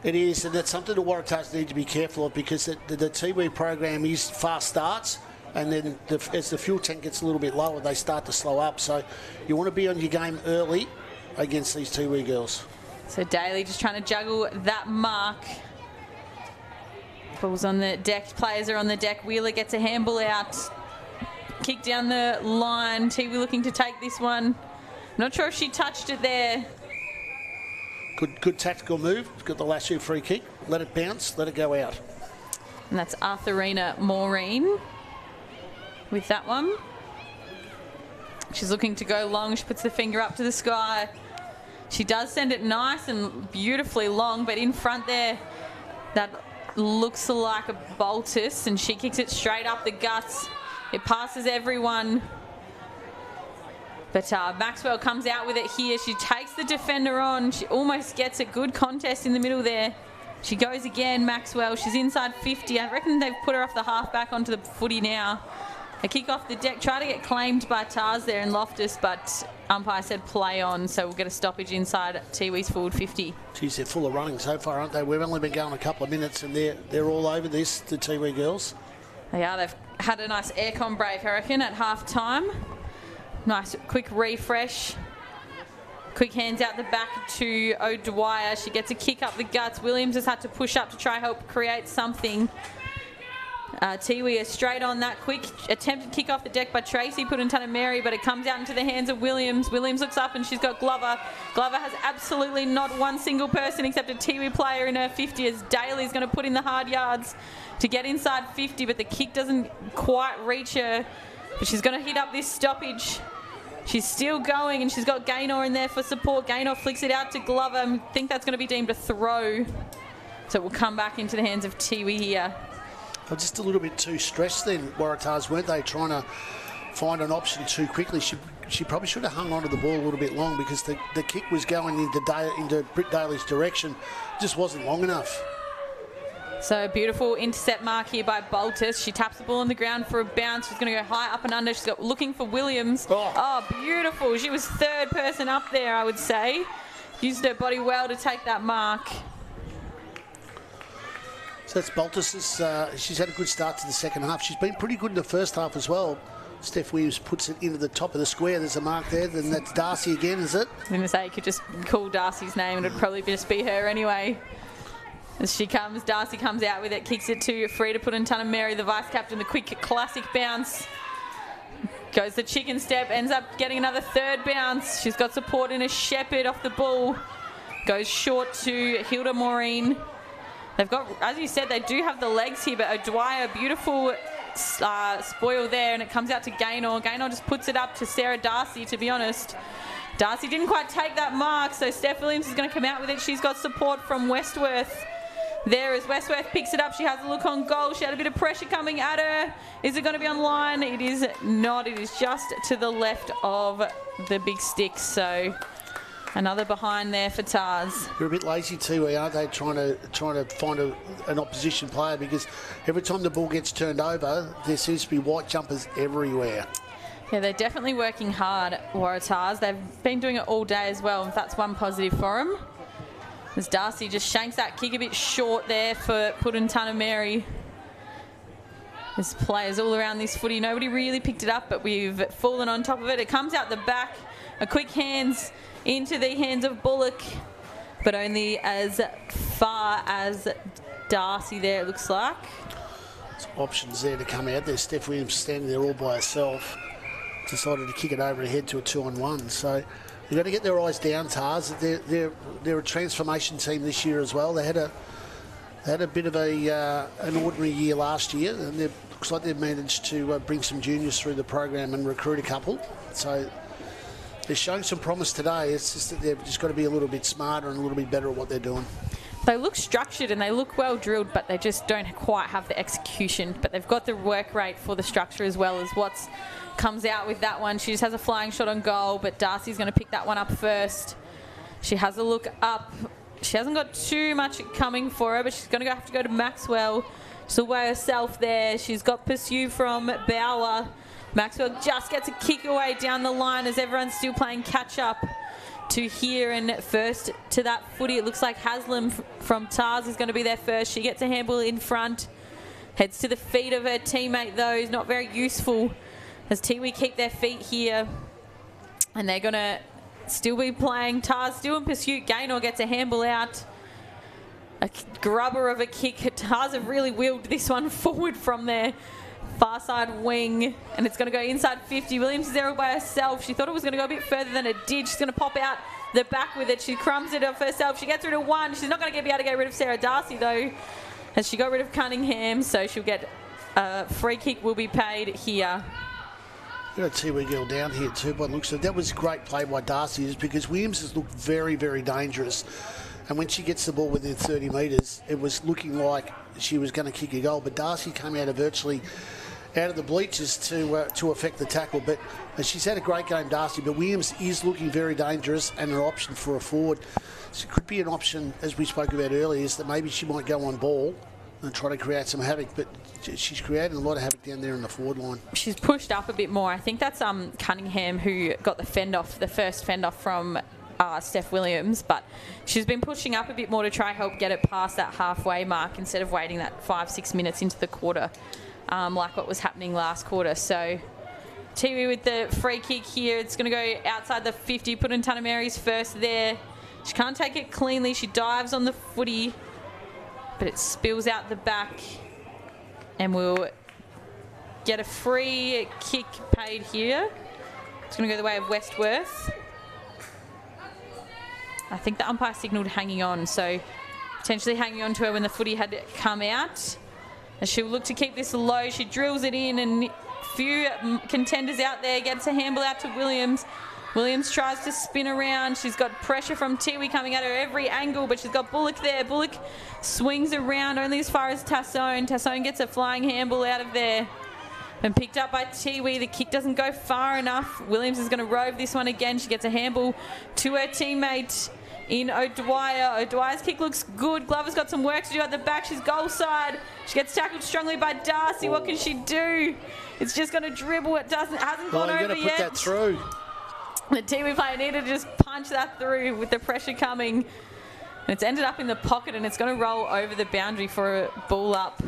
It is, and that's something the Waratahs need to be careful of, because the Tiwi program is fast starts, and then as the fuel tank gets a little bit lower, they start to slow up. So you want to be on your game early against these Tiwi girls. So Daly just trying to juggle that mark. Ball's on the deck. Players are on the deck. Wheeler gets a handball out. Kick down the line. Tiwi looking to take this one. Not sure if she touched it there. Good tactical move. Got the Lashu free kick. Let it bounce. Let it go out. And that's Arthurina Maureen with that one. She's looking to go long. She puts the finger up to the sky. She does send it nice and beautifully long, but in front there, that looks like a Boltus, and she kicks it straight up the guts. It passes everyone. But Maxwell comes out with it here. She takes the defender on. She almost gets a good contest in the middle there. She goes again, Maxwell. She's inside 50. I reckon they've put her off the half-back onto the footy now. A kick off the deck. Try to get claimed by Tars there in Loftus, but umpire said play on, so we'll get a stoppage inside Tiwi's forward 50. Geez, they're full of running so far, aren't they? We've only been going a couple of minutes, and they're all over this, the Tiwi girls. They are. They've had a nice aircon break, I reckon, at half-time. Nice quick refresh. Quick hands out the back to O'Dwyer. She gets a kick up the guts. Williams has had to push up to try help create something. Tiwi is straight on that quick attempted kick off the deck by Tracy, put in Mary, but it comes out into the hands of Williams. Williams looks up and she's got Glover. Glover has absolutely not one single person except a Tiwi player in her 50, as Daly's going to put in the hard yards to get inside 50, but the kick doesn't quite reach her. But she's going to hit up this stoppage. She's still going, and she's got Gaynor in there for support. Gaynor flicks it out to Glover. I think that's going to be deemed a throw. So it will come back into the hands of Tiwi here. Well, just a little bit too stressed then, Waratahs, weren't they? Trying to find an option too quickly. She probably should have hung onto the ball a little bit long, because the kick was going into Britt Daly's direction. It just wasn't long enough. So a beautiful intercept mark here by Boltus. She taps the ball on the ground for a bounce. She's going to go high up and under. She's got looking for Williams. Oh, beautiful. She was third person up there, I would say. Used her body well to take that mark. So that's Boltus. She's had a good start to the second half. She's been pretty good in the first half as well. Steph Williams puts it into the top of the square. There's a mark there. Then that's Darcy again, is it? I'm going to say you could just call Darcy's name and it would probably just be her anyway. As she comes, Darcy comes out with it, kicks it to Frida Mary, the vice-captain, the quick classic bounce. Goes the chicken step, ends up getting another third bounce. She's got support in a Shepherd off the ball. Goes short to Hilda Maureen. They've got, as you said, they do have the legs here, but O'Dwyer, beautiful spoil there, and it comes out to Gaynor. Gaynor just puts it up to Sarah Darcy, to be honest. Darcy didn't quite take that mark, so Steph Williams is going to come out with it. She's got support from Westworth. There as Westworth picks it up, she has a look on goal. She had a bit of pressure coming at her. Is it going to be on line? It is not. It is just to the left of the big stick. So Another behind there for Tars. They're a bit lazy too, aren't they? Trying to find an opposition player, because every time the ball gets turned over, there seems to be white jumpers everywhere. Yeah, they're definitely working hard, Waratahs. They've been doing it all day as well, and that's one positive for them. As Darcy just shanks that kick a bit short there for Putuntanameri. There's players all around this footy. Nobody really picked it up, but we've fallen on top of it. It comes out the back. A quick hands into the hands of Bullock, but only as far as Darcy there, it looks like. Some options there to come out. There's Steph Williams standing there all by herself. Decided to kick it over ahead to a 2-on-1. So they've got to get their eyes down, Tars. They're a transformation team this year as well. They had a bit of an ordinary year last year, and it looks like they've managed to bring some juniors through the program and recruit a couple. So they're showing some promise today. It's just that they've just got to be a little bit smarter and a little bit better at what they're doing. They look structured and they look well drilled, but they just don't quite have the execution. But they've got the work rate for the structure as well as Watts comes out with that one. She just has a flying shot on goal, but Darcy's going to pick that one up first. She has a look up. She hasn't got too much coming for her, but she's going to have to go to Maxwell. She's all by herself there. She's got pursuit from Bauer. Maxwell just gets a kick away down the line as everyone's still playing catch up to here, and first to that footy. It looks like Haslam from Tars is going to be there first. She gets a handball in front, heads to the feet of her teammate though, is not very useful as Tiwi keep their feet here, and they're going to still be playing. Tars still in pursuit. Gaynor gets a handball out. A grubber of a kick. Tars have really wheeled this one forward from their far side wing, and it's going to go inside 50. Williams is there all by herself. She thought it was going to go a bit further than it did. She's going to pop out the back with it. She crumbs it off herself. She gets rid of one. She's not going to be able to get rid of Sarah Darcy though, as she got rid of Cunningham, so she'll get a free kick will be paid here. Got a Tiwi girl down here too by the looks of it. That was great play by Darcy, is because Williams has looked very, very dangerous. And when she gets the ball within 30 metres, it was looking like she was going to kick a goal. But Darcy came out of virtually out of the bleachers to affect the tackle. But she's had a great game, Darcy. But Williams is looking very dangerous and an option for a forward. So it could be an option, as we spoke about earlier, is that maybe she might go on ball and try to create some havoc. But she's created a lot of havoc down there in the forward line. She's pushed up a bit more. I think that's Cunningham who got the first fend off from Steph Williams, but she's been pushing up a bit more to try help get it past that halfway mark instead of waiting that 5-6 minutes into the quarter, like what was happening last quarter. So Tiwi with the free kick here. It's going to go outside the 50. Putuntanameri's first there. She can't take it cleanly. She dives on the footy, but it spills out the back, and we'll get a free kick paid here. It's going to go the way of Westworth. I think the umpire signalled hanging on, so potentially hanging on to her when the footy had come out. As she'll look to keep this low, she drills it in, and few contenders out there, gets a handball out to Williams. Williams tries to spin around. She's got pressure from Tiwi coming at her every angle, but she's got Bullock there. Bullock swings around only as far as Tassone. Tassone gets a flying handball out of there and picked up by Tiwi. The kick doesn't go far enough. Williams is going to rove this one again. She gets a handball to her teammate in O'Dwyer. O'Dwyer's kick looks good. Glover's got some work to do at the back. She's goal side. She gets tackled strongly by Darcy. What can she do? It's just going to dribble. It hasn't gone over yet. Put that through. The Tiwi player needed to just punch that through with the pressure coming. And it's ended up in the pocket, and it's going to roll over the boundary for a ball up.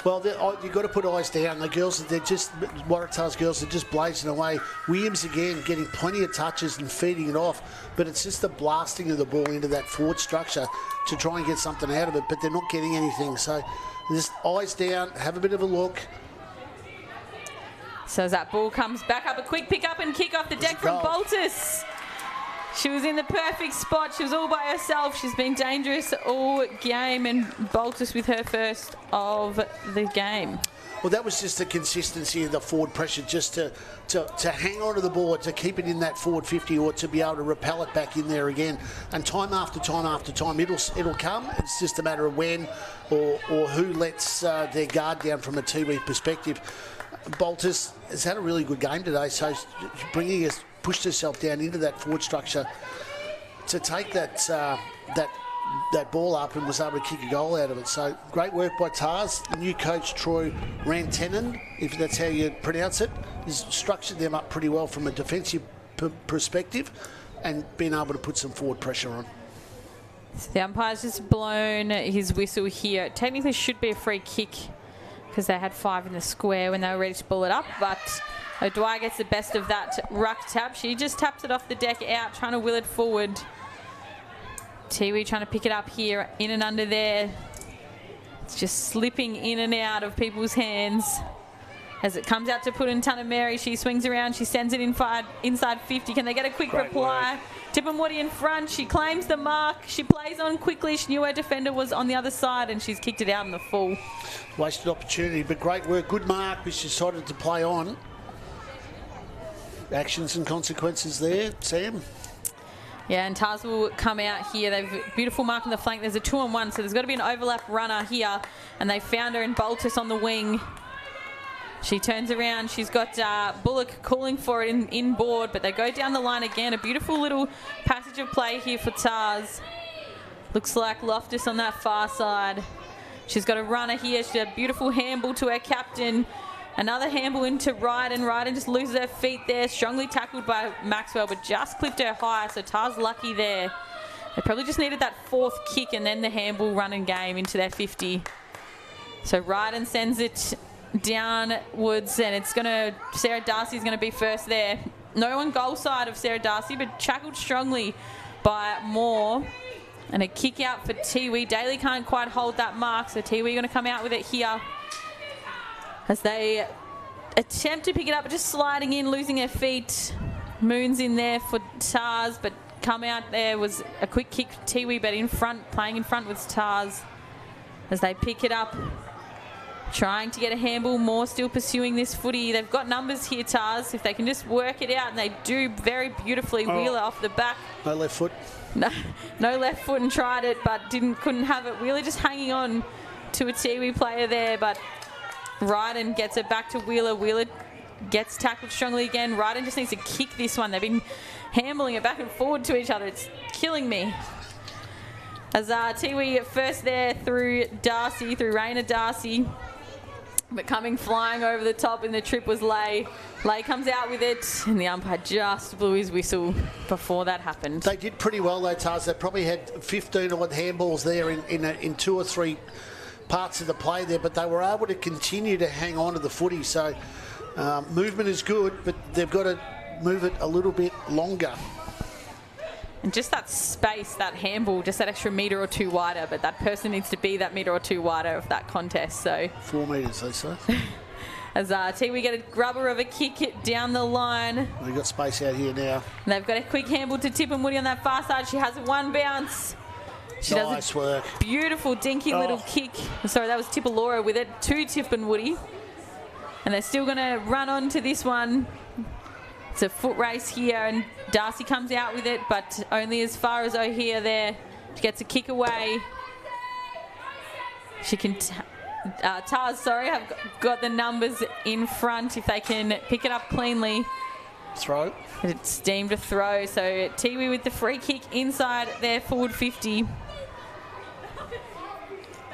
Well, you've got to put eyes down. The girls, Waratah's girls are just blazing away. Williams again getting plenty of touches and feeding it off, but it's just the blasting of the ball into that forward structure to try and get something out of it, but they're not getting anything. So just eyes down, have a bit of a look. So as that ball comes back up, a quick pick up and kick off the deck from Boltus. She was in the perfect spot. She was all by herself. She's been dangerous all game, and Boltus with her first of the game. Well, that was just the consistency of the forward pressure, just to hang on to the ball, to keep it in that forward 50, or to be able to repel it back in there again. And time after time after time, it'll come. It's just a matter of when or who lets their guard down from a Tiwi perspective. Boltus has had a really good game today, so pushed herself down into that forward structure to take that ball up and was able to kick a goal out of it. So great work by Tars. The new coach, Troy Rantanen, if that's how you pronounce it, has structured them up pretty well from a defensive perspective and been able to put some forward pressure on. So the umpire's just blown his whistle here. It technically should be a free kick because they had 5 in the square when they were ready to pull it up, but O'Dwyer gets the best of that ruck tap. She just taps it off the deck out, trying to will it forward. Tiwi trying to pick it up here, in and under there. It's just slipping in and out of people's hands. As it comes out to put in Tunamary, she swings around, she sends it inside 50. Can they get a quick reply? Tipperwoody in front, she claims the mark, she plays on quickly. She knew her defender was on the other side and she's kicked it out in the full. Wasted opportunity, but great work. Good mark, but she decided to play on. Actions and consequences there, Sam. Yeah, and Tars will come out here. They've beautiful mark on the flank. There's a 2-on-1, so there's got to be an overlap runner here. And they found her in Boltus on the wing. She turns around. She's got Bullock calling for it in board, but they go down the line again. A beautiful little passage of play here for Tars. Looks like Loftus on that far side. She's got a runner here. She's a beautiful handball to her captain. Another handball into Ryden. Ryden just loses her feet there. Strongly tackled by Maxwell, but just clipped her high. So Tars lucky there. They probably just needed that 4th kick and then the handball running game into their 50. So Ryden sends it downwards, and it's gonna. Sarah Darcy's gonna be first there. No on goal side of Sarah Darcy, but tackled strongly by Moore. And a kick out for Tiwi. Daly can't quite hold that mark, so Tiwi gonna come out with it here. As they attempt to pick it up, but just sliding in, losing their feet. Moon's in there for Tars, but come out there was a quick kick for Tiwi, but in front, playing in front with Tars. As they pick it up, trying to get a handball. More still pursuing this footy. They've got numbers here, Tars. If they can just work it out, and they do very beautifully. Wheeler off the back. No left foot. No left foot and tried it, but couldn't have it. Wheeler just hanging on to a Tiwi player there, but Ryden gets it back to Wheeler. Wheeler gets tackled strongly again. Ryden just needs to kick this one. They've been handballing it back and forward to each other. It's killing me. As Tiwi first there through Darcy, through Raina Darcy. But coming flying over the top in the trip was Lay. Lay comes out with it, and the umpire just blew his whistle before that happened. They did pretty well though, Tars. They probably had 15 odd handballs there in 2 or 3 parts of the play there, but they were able to continue to hang on to the footy. So movement is good, but they've got to move it a little bit longer. And just that space, that handball, just that extra metre or 2 wider, but that person needs to be that metre or 2 wider of that contest. So 4 metres, they say. As Tiwi get a grubber of a kick down the line. They've got space out here now. And they've got a quick handball to Tipperwoody on that far side. She has 1 bounce. She nice work. Beautiful dinky little kick. Sorry, that was Tippalora with it to Tipperwoody. And they're still going to run on to this one. It's a foot race here, and Darcy comes out with it, but only as far as O'Hare there. She gets a kick away. She can... Tars, sorry, have got the numbers in front if they can pick it up cleanly. Throw. It's deemed a throw, so Tiwi with the free kick inside their forward 50.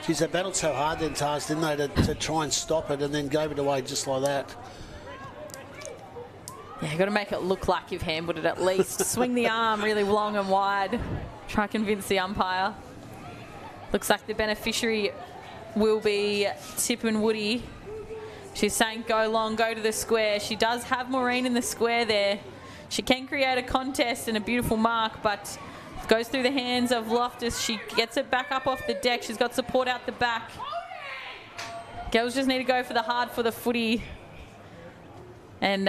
Geez, they battled so hard then, Tars, didn't they, to try and stop it, and then gave it away just like that. Yeah, you've got to make it look like you've handled it at least. Swing the arm really long and wide. Try to convince the umpire. Looks like the beneficiary will be Tipperwoody. She's saying go long, go to the square. She does have Maureen in the square there. She can create a contest and a beautiful mark, but goes through the hands of Loftus. She gets it back up off the deck. She's got support out the back. Girls just need to go for the hard for the footy. And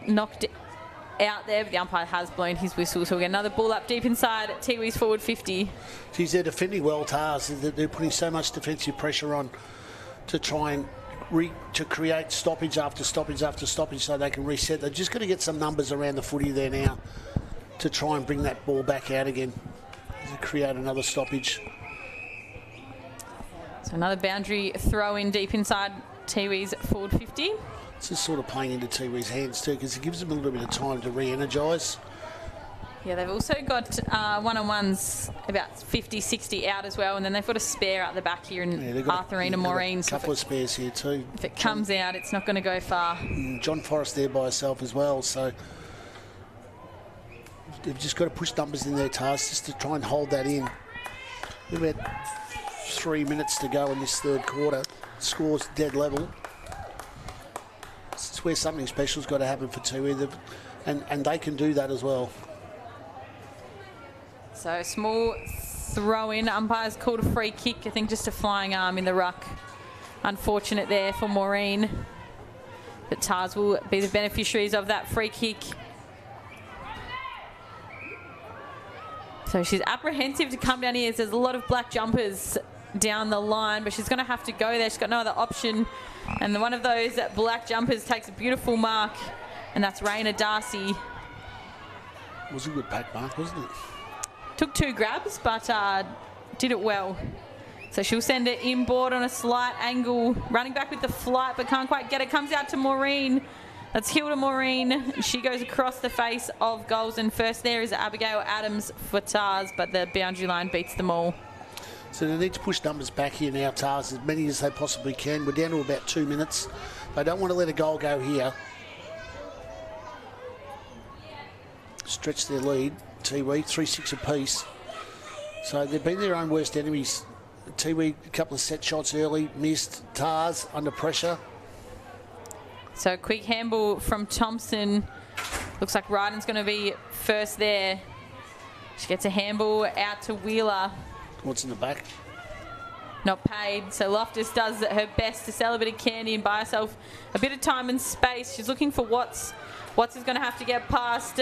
knocked out there, but the umpire has blown his whistle. So we get another ball up deep inside at Tiwi's forward 50. Geez, they're defending well, Tars. They're putting so much defensive pressure on to try and to create stoppage after stoppage after stoppage so they can reset. They're just going to get some numbers around the footy there now to try and bring that ball back out again to create another stoppage. So another boundary throw in deep inside Tiwi's forward 50. It's just sort of playing into Tiwi's hands too, because it gives them a little bit of time to re-energise. Yeah, they've also got one-on-ones about 50, 60 out as well, and then they've got a spare out the back here in Arthurine and Maureen. A couple of spares here too. If it comes out, it's not going to go far. John Forrest there by herself as well, so they've just got to push numbers in their task just to try and hold that in. We've about 3 minutes to go in this third quarter. Score's dead level. It's where something special's got to happen for Tiwi, and they can do that as well. So small throw-in. Umpires called a free kick. I think just a flying arm in the ruck. Unfortunate there for Maureen. But Tars will be the beneficiaries of that free kick. So she's apprehensive to come down here. There's a lot of black jumpers down the line, but she's going to have to go there. She's got no other option. And one of those black jumpers takes a beautiful mark, and that's Raina Darcy. It was a good pack mark, wasn't it? Took 2 grabs, but did it well. So she'll send it inboard on a slight angle, running back with the flight, but can't quite get it. Comes out to Maureen. That's Hilda Maureen. She goes across the face of goals, and first there is Abigail Adams for Tars, but the boundary line beats them all. So they need to push numbers back here now, Tars, as many as they possibly can. We're down to about 2 minutes. They don't want to let a goal go here. Stretch their lead. Tiwi, 3-6 apiece. So they've been their own worst enemies. Tiwi, a couple of set shots early, missed. Tars under pressure. So quick handball from Thompson. Looks like Ryden's going to be first there. She gets a handball out to Wheeler. What's in the back? Not paid. So Loftus does her best to sell a bit of candy and buy herself a bit of time and space. She's looking for Watts. Watts is going to have to get past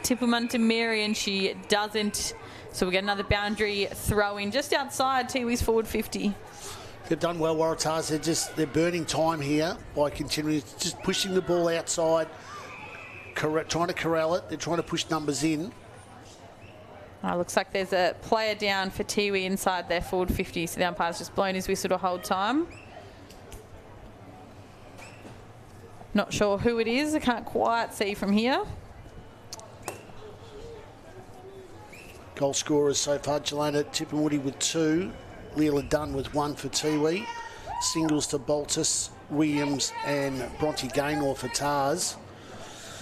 Tippelman to Mary, and she doesn't. So we get another boundary throw in just outside Tiwi's forward 50. They've done well, Waratahs. They're burning time here by continuing just pushing the ball outside, trying to corral it. They're trying to push numbers in. Looks like there's a player down for Tiwi inside their forward 50, so the umpire's just blown his whistle to hold time. Not sure who it is. I can't quite see from here. Goal scorers so far, Jelena Tipperwoody with 2. Leela Dunn with 1 for Tiwi. Singles to Baltus, Williams and Bronte Gaynor for Tars.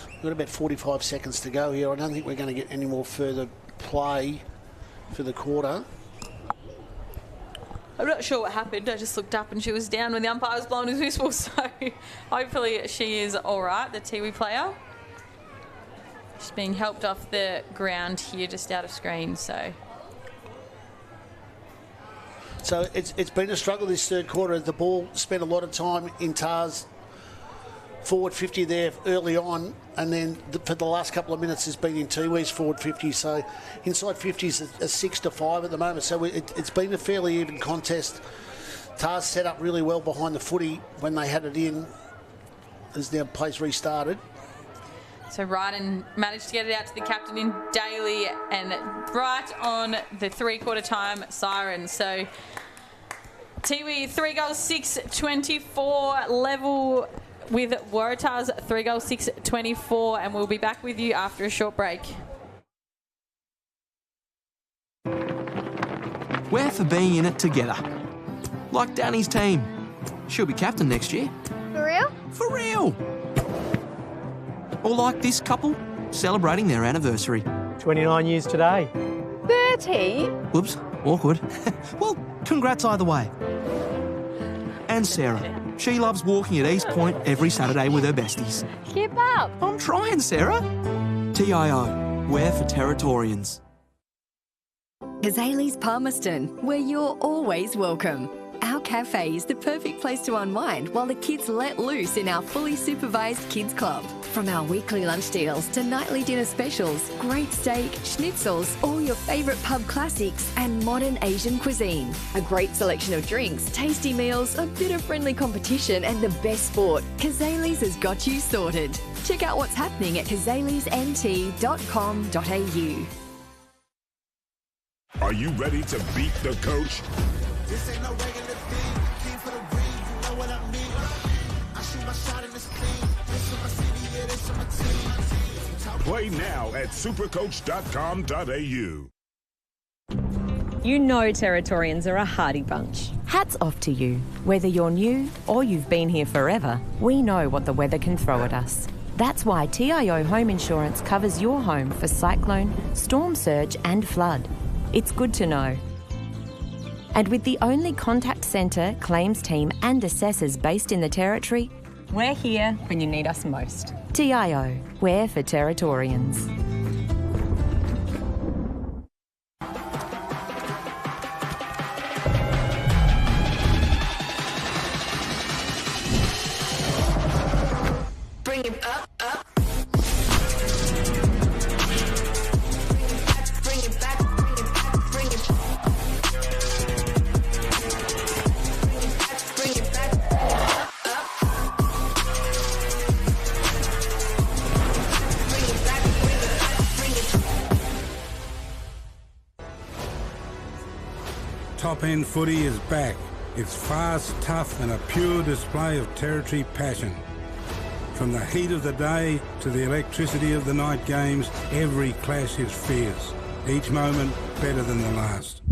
We've got about 45 seconds to go here. I don't think we're going to get any more further play for the quarter. I'm not sure what happened. I just looked up and she was down when the umpire was blowing his whistle, so hopefully she is all right, the Tiwi player. She's being helped off the ground here, just out of screen, so... So it's been a struggle this third quarter. The ball spent a lot of time in Tars' forward 50 there early on, and then for the last couple of minutes it's been in Tiwi's forward 50. So inside 50 is a 6-5 at the moment. So it's been a fairly even contest. Tars set up really well behind the footy when they had it in. As now plays restarted. So Ryden managed to get it out to the captain in Daly, and right on the 3/4 time siren. So Tiwi 3 goals 6-24, level with Waratah's 3 goals 6-24, and we'll be back with you after a short break. We're for being in it together. Like Danny's team. She'll be captain next year. For real? For real! Or like this couple, celebrating their anniversary. 29 years today. 30? Whoops, awkward. Well, congrats either way. And Sarah. She loves walking at East Point every Saturday with her besties. Keep up. I'm trying, Sarah. TIO, we're for Territorians. Kazali's Palmerston, where you're always welcome. Our cafe is the perfect place to unwind while the kids let loose in our fully supervised kids club. From our weekly lunch deals to nightly dinner specials, great steak, schnitzels, all your favourite pub classics and modern Asian cuisine. A great selection of drinks, tasty meals, a bit of friendly competition and the best sport. Kazali's has got you sorted. Check out what's happening at kazalisnt.com.au. Are you ready to beat the coach? This ain't no regular thing. King for the ring, you know what I mean. I shoot my shot in this thing. This is my city, yeah, this is my team. Play now at supercoach.com.au. You know Territorians are a hardy bunch. Hats off to you. Whether you're new or you've been here forever, we know what the weather can throw at us. That's why TIO Home Insurance covers your home for cyclone, storm surge and flood. It's good to know. And with the only contact centre, claims team and assessors based in the Territory, we're here when you need us most. TIO, we're for Territorians. Bring it up, up. Bring it back, bring it back, bring it back. Bring it back, up, up. Bring it back, bring it back, bring it back. Top End footy is back. It's fast, tough and a pure display of Territory passion. From the heat of the day to the electricity of the night games, every clash is fierce. Each moment better than the last.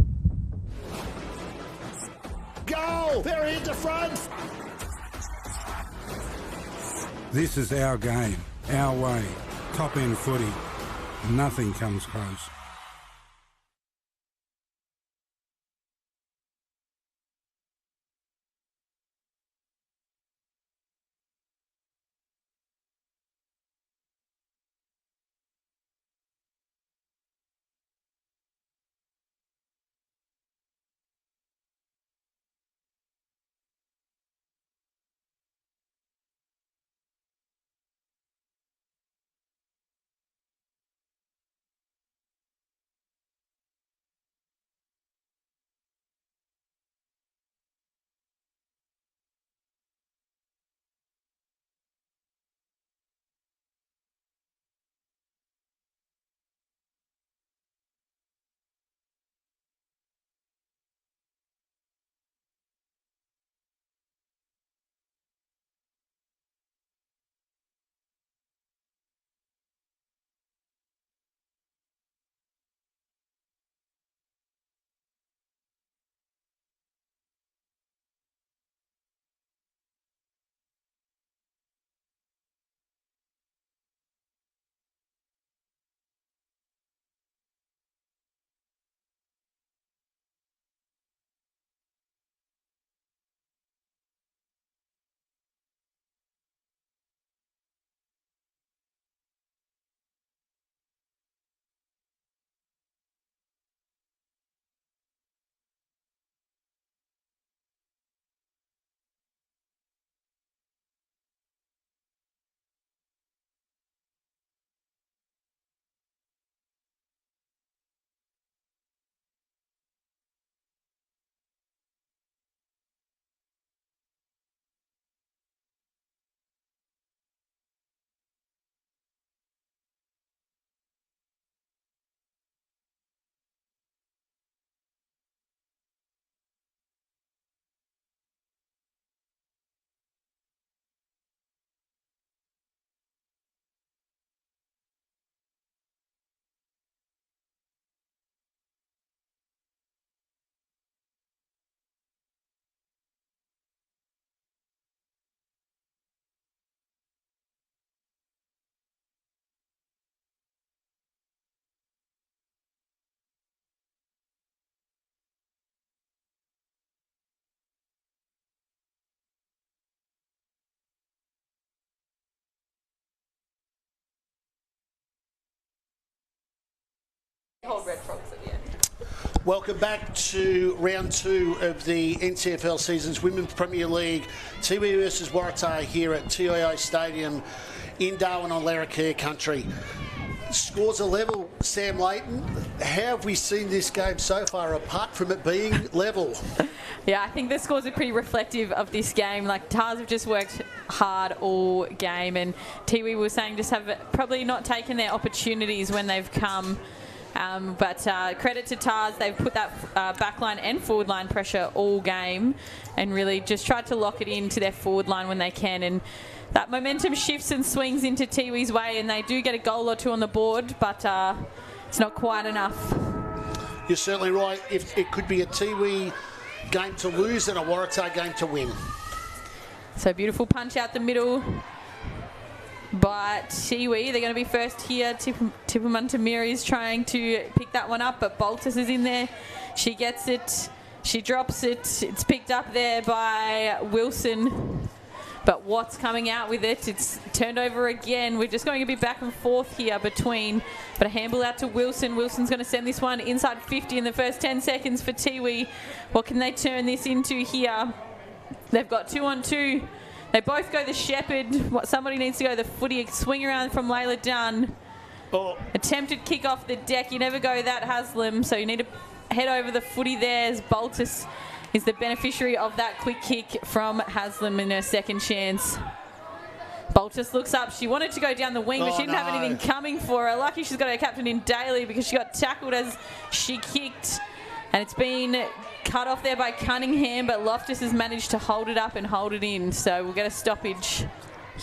Goal! They're into front. This is our game, our way. Top End footy. Nothing comes close. Hold red frogs at the end. Welcome back to round 2 of the NTFL season's Women's Premier League. Tiwi versus Waratah here at TIO Stadium in Darwin on Larrakia country. Scores are level, Sam Layton. How have we seen this game so far, apart from it being level? Yeah, I think the scores are pretty reflective of this game. Like, Tars have just worked hard all game, and Tiwi was saying just have probably not taken their opportunities when they've come But credit to Tars, they've put that backline and forward line pressure all game and really just tried to lock it into their forward line when they can. And that momentum shifts and swings into Tiwi's way, and they do get a goal or two on the board, but it's not quite enough. You're certainly right. If it could be a Tiwi game to lose and a Waratah game to win. So beautiful punch out the middle by Tiwi. They're going to be first here. Tipumuntamiri is trying to pick that one up, but Baltus is in there. She gets it. She drops it. It's picked up there by Wilson. But Watt's coming out with it. It's turned over again. We're just going to be back and forth here between, but a handball out to Wilson. Wilson's going to send this one inside 50 in the first 10 seconds for Tiwi. What can they turn this into here? They've got 2-on-2. They both go the shepherd. Somebody needs to go the footy. Swing around from Layla Dunn. Oh. Attempted kick off the deck. You never go that, Haslam. So you need to head over the footy there as Baltus is the beneficiary of that quick kick from Haslam in her second chance. Baltus looks up. She wanted to go down the wing, but she didn't have anything coming for her. Lucky she's got her captain in Daly because she got tackled as she kicked. And it's been cut off there by Cunningham, but Loftus has managed to hold it up and hold it in. So we'll get a stoppage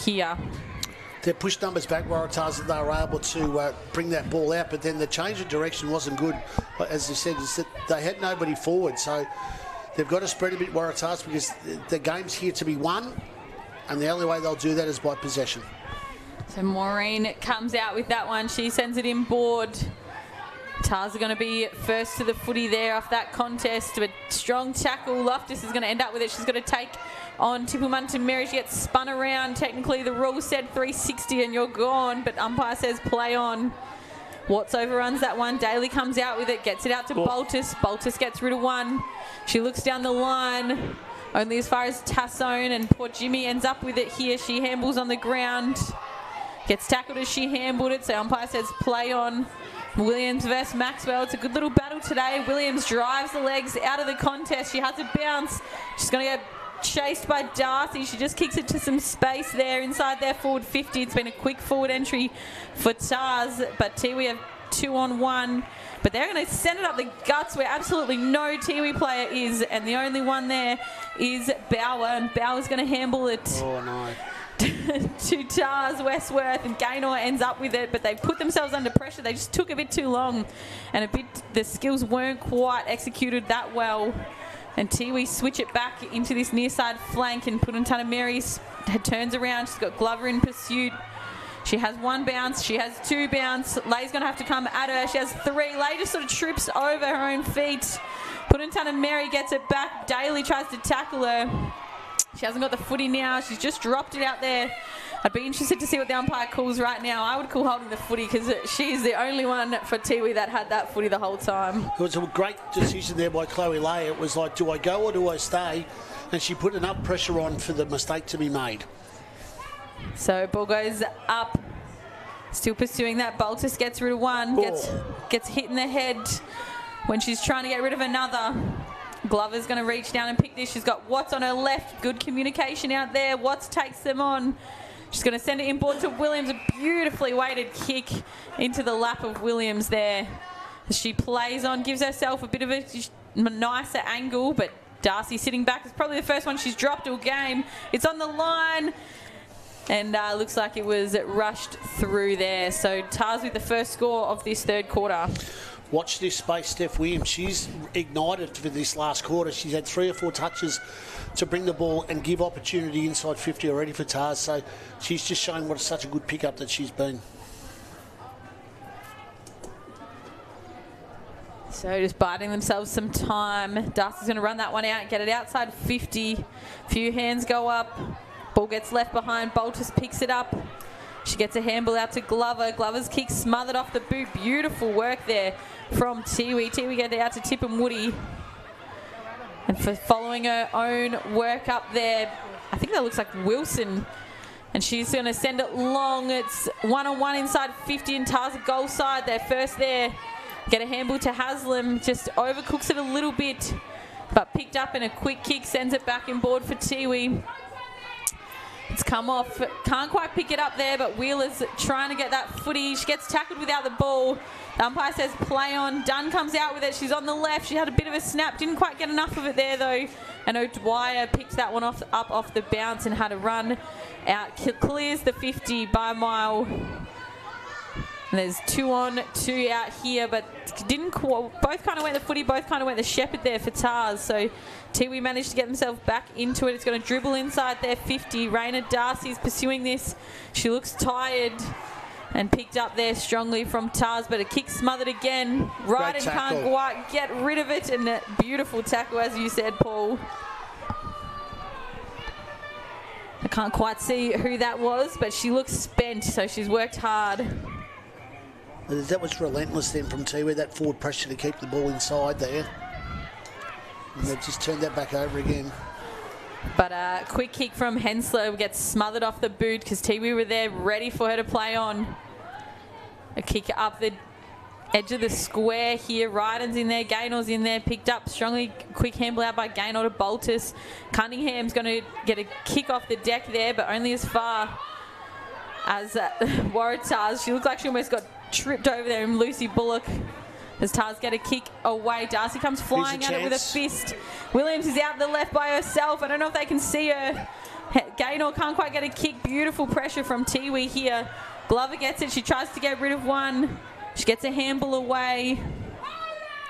here. Their push numbers back, Waratahs, that they were able to bring that ball out, but then the change of direction wasn't good. As you said, is that they had nobody forward, so they've got to spread a bit, Waratahs, because the game's here to be won, and the only way they'll do that is by possession. So Maureen comes out with that one. She sends it inboard. Tars are going to be first to the footy there off that contest. But strong tackle. Loftus is going to end up with it. She's going to take on Tipumuntamiri. She gets spun around. Technically, the rule said 360 and you're gone, but umpire says play on. Watts overruns that one. Daly comes out with it, gets it out to Baltus. Baltus gets rid of one. She looks down the line, only as far as Tassone, and poor Jimmy ends up with it here. She handballs on the ground. Gets tackled as she handballed it, so umpire says play on. Williams versus Maxwell. It's a good little battle today. Williams drives the legs out of the contest. She has a bounce. She's going to get chased by Darcy. She just kicks it to some space there inside their forward 50. It's been a quick forward entry for Tars, but Tiwi have 2-on-1. But they're going to send it up the guts where absolutely no Tiwi player is, and the only one there is Bauer, and Bauer's going to handball it. Oh, no. To Tars Westworth, and Gaynor ends up with it, but they put themselves under pressure. They just took a bit too long, and the skills weren't quite executed that well. And Tiwi switch it back into this near side flank, and Putuntanamiri turns around. She's got Glover in pursuit. She has one bounce. She has two bounce. Lay's going to have to come at her. She has three. Lay just sort of trips over her own feet. Putuntanamiri gets it back. Daly tries to tackle her. She hasn't got the footy now. She's just dropped it out there. I'd be interested to see what the umpire calls right now. I would call holding the footy because she's the only one for Tiwi that had that footy the whole time. It was a great decision there by Chloe Lay. It was like, do I go or do I stay? And she put enough pressure on for the mistake to be made. So ball goes up. Still pursuing that. Baltus gets rid of one. Gets hit in the head when she's trying to get rid of another. Glover's going to reach down and pick this. She's got Watts on her left. Good communication out there. Watts takes them on. She's going to send it inboard to Williams. A beautifully weighted kick into the lap of Williams there. She plays on, gives herself a bit of a nicer angle, but Darcy sitting back. It's probably the first one she's dropped all game. It's on the line, and looks like it was rushed through there. So Tars with the first score of this third quarter. Watch this space, Steph Williams. She's ignited for this last quarter. She's had 3 or 4 touches to bring the ball and give opportunity inside 50 already for Tars. So she's just showing what such a good pickup that she's been. So just biding themselves some time. Darcy's going to run that one out, get it outside 50. Few hands go up. Ball gets left behind. Baltus picks it up. She gets a handball out to Glover. Glover's kick smothered off the boot. Beautiful work there from Tiwi. Tiwi get it out to Tip and Woody. And for following her own work up there, I think that looks like Wilson. And she's going to send it long. It's 1-on-1 inside 50 and Tars goal side. They're first there. Get a handball to Haslam. Just overcooks it a little bit. But picked up in a quick kick. Sends it back inboard for Tiwi. It's come off. Can't quite pick it up there, but Wheeler's trying to get that footy. She gets tackled without the ball. The umpire says play on. Dunn comes out with it. She's on the left. She had a bit of a snap. Didn't quite get enough of it there, though. And O'Dwyer picked that one up off the bounce and had a run out. Clears the 50 by a mile. And there's 2 on, 2 out here, but both kind of went the footy, both kind of went the shepherd there for Tars. So Tiwi managed to get themselves back into it. It's going to dribble inside their 50. Raina Darcy's pursuing this. She looks tired and picked up there strongly from Tars, but a kick smothered again. Ryden can't quite get rid of it, and a beautiful tackle, as you said, Paul. I can't quite see who that was, but she looks spent, so she's worked hard. That was relentless then from Tiwi, that forward pressure to keep the ball inside there. And they've just turned that back over again. But a quick kick from Hensler gets smothered off the boot because Tiwi were there ready for her to play on. A kick up the edge of the square here. Ryden's in there, Gaynor's in there, picked up strongly. Quick handball out by Gaynor to Boltus. Cunningham's going to get a kick off the deck there, but only as far as Waratah's. She looked like she almost got tripped over there, and Lucy Bullock, as Tars get a kick away. Darcy comes flying at it with a fist. Williams is out the left by herself. I don't know if they can see her. Gaynor can't quite get a kick. Beautiful pressure from Tiwi here. Glover gets it. She tries to get rid of one. She gets a handball away.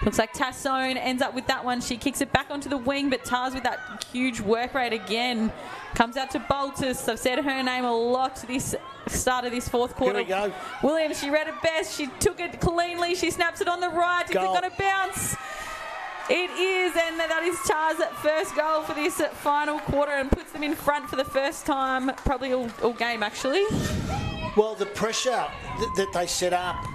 Looks like Tassone ends up with that one. She kicks it back onto the wing, but Tars with that huge work rate again. Comes out to Boltus. I've said her name a lot this start of this fourth quarter. Here we go. Williams, she read it best. She took it cleanly. She snaps it on the right. Is it going to bounce? It is, and that is Tars' first goal for this final quarter and puts them in front for the first time, probably all game actually. Well, the pressure that they set up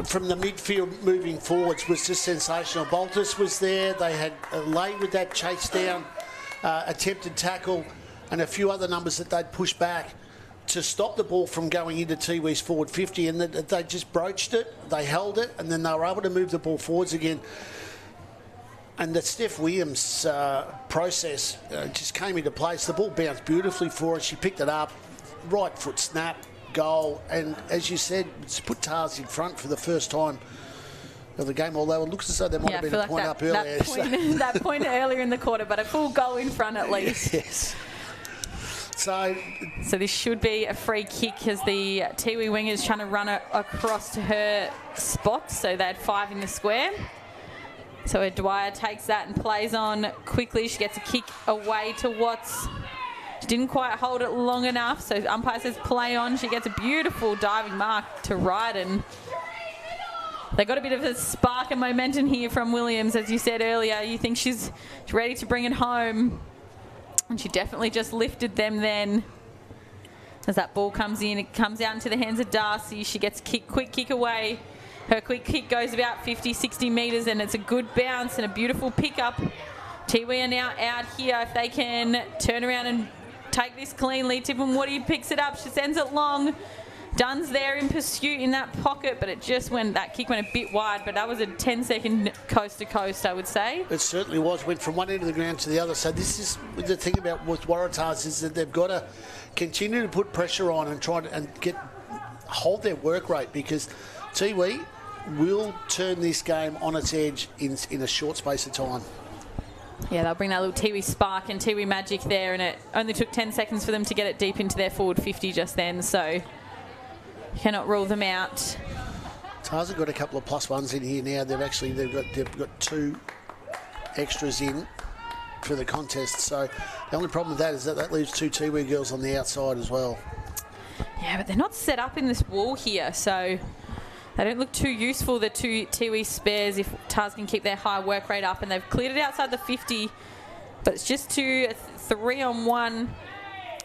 from the midfield moving forwards was just sensational. Boltus was there. They had Lay with that chase down, attempted tackle, and a few other numbers that they'd push back to stop the ball from going into Tiwi's forward 50, and they just broached it, they held it, and then they were able to move the ball forwards again. And the Steph Williams process just came into place. The ball bounced beautifully for her. She picked it up, right foot snap, goal, and as you said, it's put Tars in front for the first time of the game, although it looks as though there might have been a point up earlier. That point earlier in the quarter, but a full goal in front at least. Yes. So this should be a free kick as the Tiwi winger is trying to run it across to her spot. So they had 5 in the square. So Dwyer takes that and plays on quickly. She gets a kick away to Watts. She didn't quite hold it long enough, so umpire says play on. She gets a beautiful diving mark to Ryden. They got a bit of a spark and momentum here from Williams, as you said earlier. You think she's ready to bring it home. And she definitely just lifted them then. As that ball comes in, it comes out into the hands of Darcy. She gets a quick kick away. Her quick kick goes about 50, 60 metres, and it's a good bounce and a beautiful pickup. Tiwi are now out here. If they can turn around and take this cleanly, Tippin Woody picks it up. She sends it long. Dunn's there in pursuit in that pocket, but that kick went a bit wide, but that was a 10-second coast to coast, I would say. It certainly was. Went from one end of the ground to the other. So this is the thing about with Waratahs is that they've got to continue to put pressure on and try to hold their work rate, because Tiwi will turn this game on its edge in a short space of time. Yeah, they'll bring that little Tiwi spark and Tiwi magic there, and it only took 10 seconds for them to get it deep into their forward 50 just then, so cannot rule them out. Tars have got a couple of +1s in here now. They've got 2 extras in for the contest. So the only problem with that is that leaves 2 Tiwi girls on the outside as well. Yeah, but they're not set up in this wall here, so they don't look too useful, the 2 Tiwi spares, if Tars can keep their high work rate up. And they've cleared it outside the 50, but it's just 3-on-1.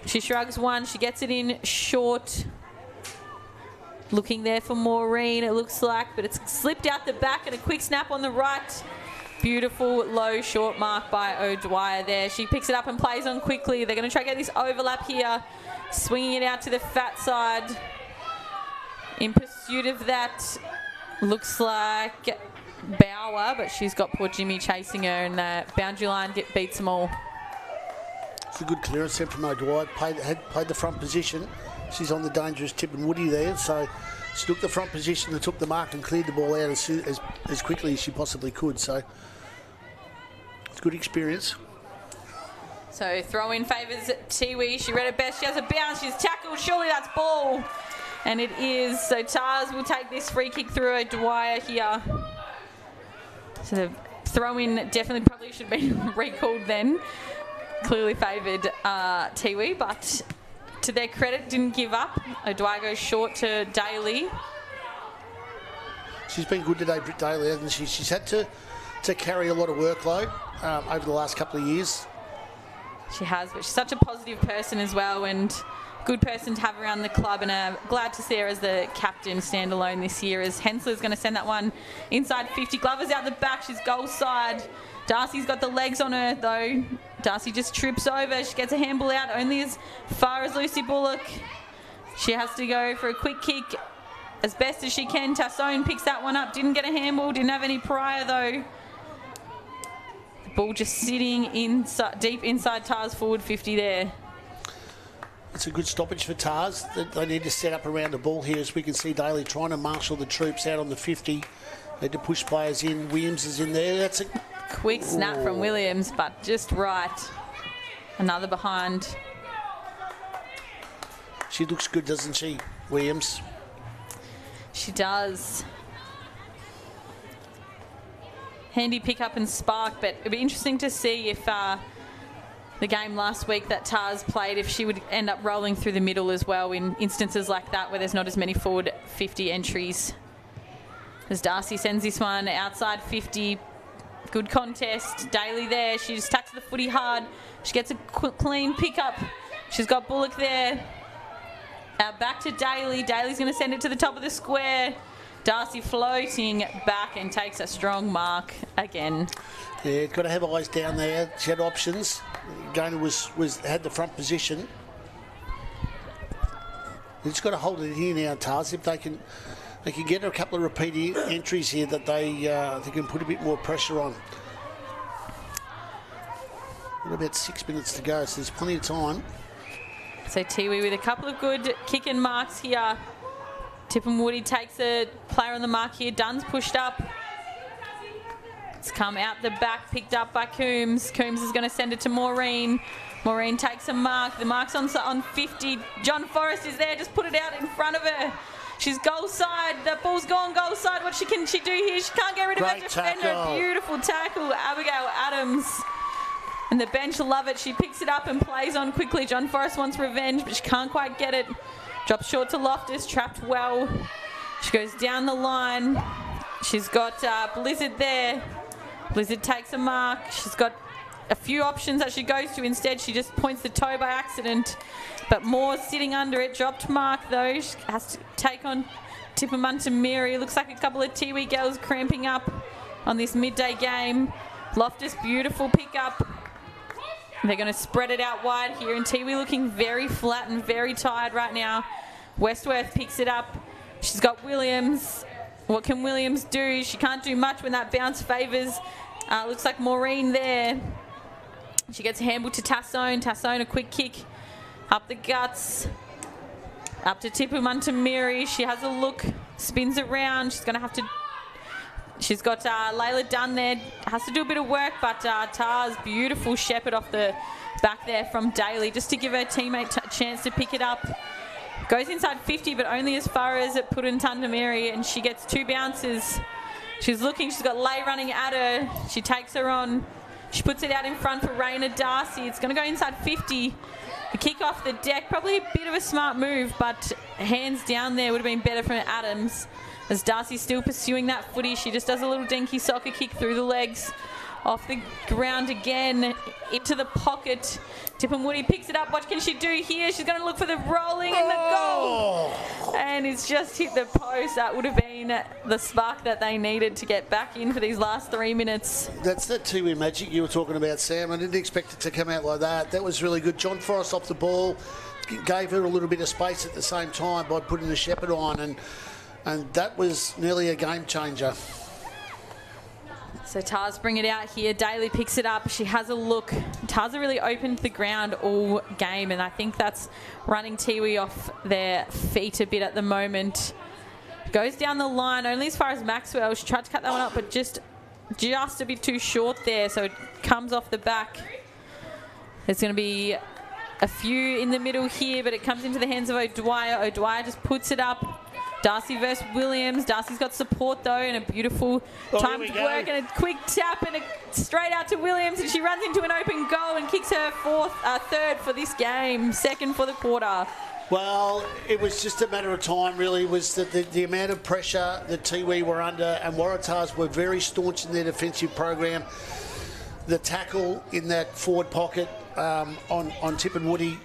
She shrugs one. She gets it in short. Looking there for Maureen, it looks like, but it's slipped out the back and a quick snap on the right. Beautiful low short mark by O'Dwyer there. She picks it up and plays on quickly. They're going to try to get this overlap here. Swinging it out to the fat side. In pursuit of that, looks like Bauer, but she's got poor Jimmy chasing her, and the boundary line beats them all. It's a good clearance there from O'Dwyer. Played the front position. She's on the dangerous Tip and Woody there, so she took the front position and took the mark and cleared the ball out as quickly as she possibly could. So it's good experience. So throw in favours Tiwi. She read it best. She has a bounce. She's tackled. Surely that's ball. And it is. So Tars will take this free kick through O'Dwyer here. So the throw in definitely probably should have been recalled then. Clearly favoured Tiwi, but to their credit, didn't give up. O'Dwyer goes short to Daly. She's been good today, Britt Daly, hasn't she? She's had to carry a lot of workload over the last couple of years. She has, but she's such a positive person as well, and good person to have around the club, and glad to see her as the captain stand alone this year, as Hensler's going to send that one inside 50. Glover's out the back. She's goal side. Darcy's got the legs on her, though. Darcy just trips over. She gets a handball out only as far as Lucy Bullock. She has to go for a quick kick as best as she can. Tassone picks that one up. Didn't get a handball. Didn't have any prior, though. The ball just sitting deep inside Tars forward 50 there. It's a good stoppage for Tars. They need to set up around the ball here, as we can see Daly trying to marshal the troops out on the 50. They had to push players in. Williams is in there. That's a quick snap from Williams, but just right. Another behind. She looks good, doesn't she, Williams? She does. Handy pick up and spark, but it'd be interesting to see if the game last week that Tars played, if she would end up rolling through the middle as well in instances like that where there's not as many forward 50 entries. As Darcy sends this one outside 50. Good contest. Daly there. She just tacks the footy hard. She gets a clean pick-up. She's got Bullock there. Back to Daly. Daly's going to send it to the top of the square. Darcy floating back and takes a strong mark again. Yeah, got to have eyes down there. She had options. Gainer had the front position. They've just got to hold it here now, Tars. If they can get a couple of repeat entries here that they can put a bit more pressure on. Got about 6 minutes to go, so there's plenty of time. So Tiwi with a couple of good kick and marks here. Tippin Woody takes a player on the mark here. Dunn's pushed up. It's come out the back, picked up by Coombs. Coombs is going to send it to Maureen. Maureen takes a mark. The mark's on 50. John Forrest is there. Just put it out in front of her. She's goal side. That ball's gone goal side. What can she do here? She can't get rid of her defender. Tackle. Beautiful tackle. Abigail Adams. And the bench love it. She picks it up and plays on quickly. John Forrest wants revenge, but she can't quite get it. Drops short to Loftus. Trapped well. She goes down the line. She's got Blizzard there. Blizzard takes a mark. She's got a few options that she goes to. Instead, she just points the toe by accident. But Moore's sitting under it. Dropped mark, though. She has to take on Tippermuntamiri. Looks like a couple of Tiwi girls cramping up on this midday game. Loftus, beautiful pickup. They're going to spread it out wide here. And Tiwi looking very flat and very tired right now. Westworth picks it up. She's got Williams. What can Williams do? She can't do much when that bounce favours. Looks like Maureen there. She gets a handball to Tassone. Tassone, a quick kick up the guts. Up to Tippermuntamiri. She has a look. Spins around. She's going to have to... She's got Layla Dunn there. Has to do a bit of work, but Tars, beautiful shepherd off the back there from Daly, just to give her teammate a chance to pick it up. Goes inside 50, but only as far as it put in Tundamiri, and she gets two bounces. She's looking. She's got Lay running at her. She takes her on. She puts it out in front for Raina Darcy. It's going to go inside 50. The kick off the deck, probably a bit of a smart move, but hands down there would have been better from Adams. As Darcy's still pursuing that footy, she just does a little dinky soccer kick through the legs. Off the ground again, into the pocket. Tippin Woody picks it up. What can she do here? She's going to look for the rolling and the goal. And it's just hit the post. That would have been the spark that they needed to get back in for these last 3 minutes. That's that two-way magic you were talking about, Sam. I didn't expect it to come out like that. That was really good. John Forrest off the ball. Gave her a little bit of space at the same time by putting the shepherd on. And that was nearly a game changer. So Tars bring it out here. Daly picks it up. She has a look. Tars have really opened the ground all game, and I think that's running Tiwi off their feet a bit at the moment. Goes down the line, only as far as Maxwell. She tried to cut that one up, but just a bit too short there, so it comes off the back. There's going to be a few in the middle here, but it comes into the hands of O'Dwyer. O'Dwyer just puts it up. Darcy versus Williams. Darcy's got support though, and a beautiful time to work, and a quick tap, and straight out to Williams, and she runs into an open goal and kicks her third for this game, second for the quarter. Well, it was just a matter of time, really. It was the amount of pressure that Tiwi were under, and Waratahs were very staunch in their defensive program. The tackle in that forward pocket on Tip and Woody,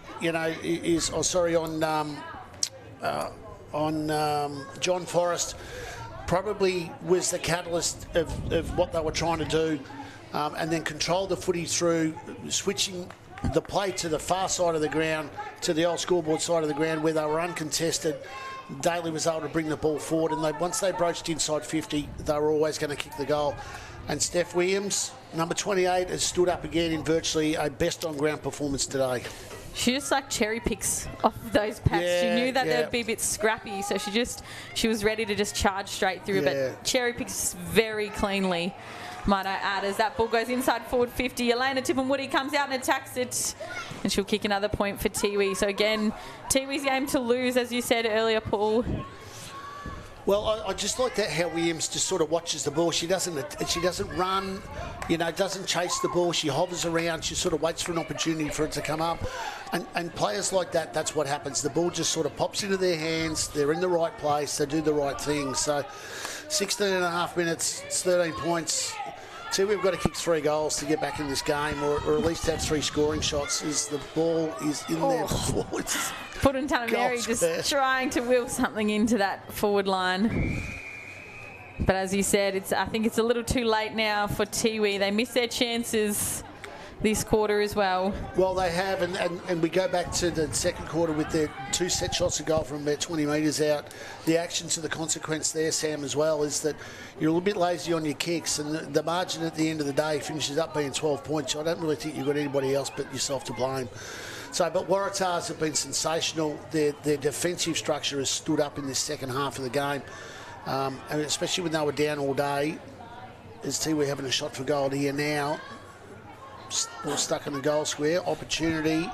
on John Forrest, probably was the catalyst of what they were trying to do, and then control the footy through switching the play to the far side of the ground, to the old scoreboard side of the ground where they were uncontested. Daly was able to bring the ball forward, and once they broached inside 50, they were always going to kick the goal. And Steph Williams, number 28, has stood up again in virtually a best on ground performance today. She just like cherry picks off those packs. She knew that they'd be a bit scrappy, so she was ready to just charge straight through, but cherry picks very cleanly, might I add, as that ball goes inside forward 50. Elena Tippenwoody comes out and attacks it, and she'll kick another point for Tiwi. So again, Tiwi's game to lose, as you said earlier, Paul. Well, I just like that how Williams just sort of watches the ball. She doesn't run, doesn't chase the ball. She hovers around. She sort of waits for an opportunity for it to come up. And players like that, that's what happens. The ball just sort of pops into their hands. They're in the right place. They do the right thing. So 16 and a half minutes, it's 13 points. So we've got to kick 3 goals to get back in this game, or at least have 3 scoring shots as the ball is in there before it's... Purantanameri just trying to will something into that forward line. But as you said, I think it's a little too late now for Tiwi. They missed their chances this quarter as well. Well, they have, and we go back to the second quarter with their 2 set shots of goal from about 20 metres out. The action to the consequence there, Sam, as well, is that you're a little bit lazy on your kicks, and the margin at the end of the day finishes up being 12 points. I don't really think you've got anybody else but yourself to blame. So, but Waratahs have been sensational. Their defensive structure has stood up in this second half of the game, and especially when they were down all day. As Tiwi having a shot for goal here now. Ball stuck in the goal square. Opportunity.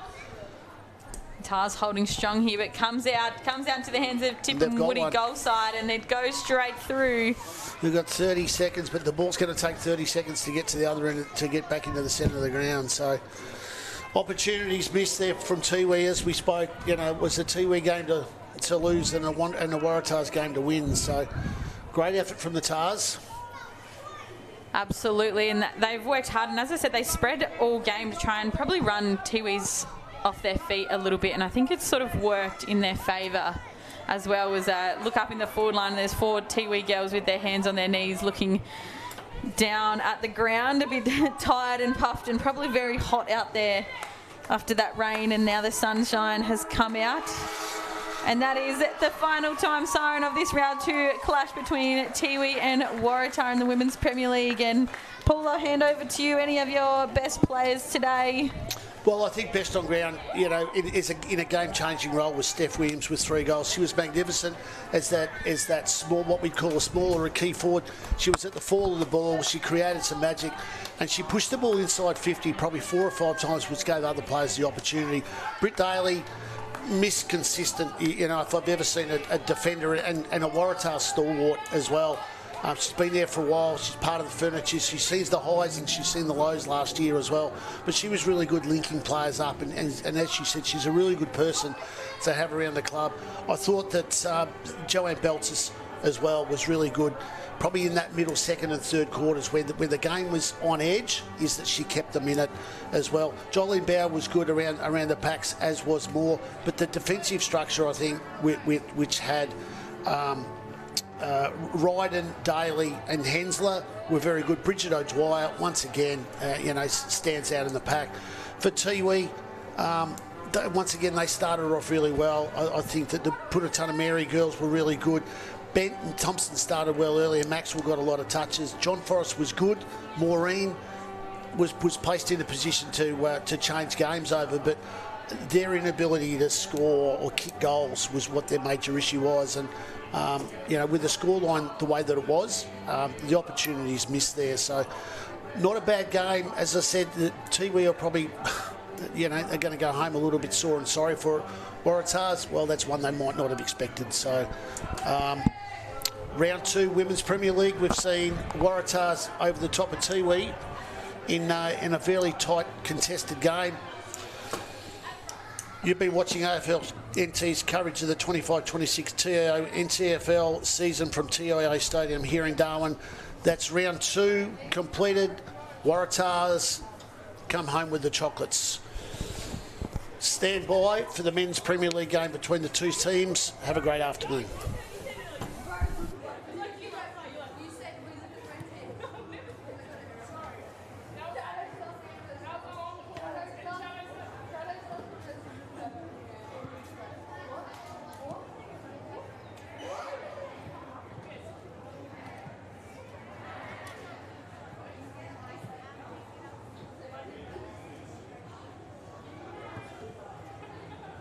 Tars holding strong here, but comes out to the hands of Tip and Woody goal side, and it goes straight through. We've got 30 seconds, but the ball's going to take 30 seconds to get to the other end, to get back into the centre of the ground. So opportunities missed there from Tiwi. As we spoke, it was a Tiwi game to lose and a Waratahs game to win. So great effort from the Tars. Absolutely, and they've worked hard, and as I said, they spread all game to try and probably run Tiwi's off their feet a little bit, and I think it's sort of worked in their favour as well. As look up in the forward line, and there's 4 Tiwi girls with their hands on their knees looking down at the ground, a bit tired and puffed, and probably very hot out there after that rain, and now the sunshine has come out. And that is the final time siren of this round 2 clash between Tiwi and Waratah in the Women's Premier League. And Paul, I'll hand over to you. Any of your best players today? Well, I think best on ground, in a game-changing role was Steph Williams with 3 goals. She was magnificent as that small, what we'd call a smaller key forward. She was at the fall of the ball. She created some magic, and she pushed the ball inside 50 probably 4 or 5 times, which gave other players the opportunity. Britt Daly, consistent, if I've ever seen a defender, and a Waratah stalwart as well. She's been there for a while. She's part of the furniture. She sees the highs and she's seen the lows last year as well. But she was really good linking players up, and as she said, she's a really good person to have around the club. I thought that Joanne Beltis as well was really good. Probably in that middle second and third quarters where the game was on edge, is that she kept them in it as well. Jolene Bauer was good around the packs, as was Moore. But the defensive structure, I think, which had Ryden, Daly and Hensler were very good. Bridget O'Dwyer, once again, stands out in the pack. For Tiwi, once again, they started off really well. I think that the Purantanameri girls were really good. Bent and Thompson started well earlier. Maxwell got a lot of touches. John Forrest was good. Maureen was placed in a position to change games over, but their inability to score or kick goals was what their major issue was. And with the scoreline the way that it was, the opportunities missed there. So not a bad game. As I said, the Tiwi are probably, they're going to go home a little bit sore and sorry for it. Waratahs, well, that's one they might not have expected. So round 2 Women's Premier League, we've seen Waratahs over the top of Tiwi in a fairly tight contested game. You've been watching AFL NT's coverage of the 25-26 TIO NTFL season from TIO Stadium here in Darwin. That's round 2 completed. Waratahs come home with the chocolates. Stand by for the Men's Premier League game between the two teams. Have a great afternoon.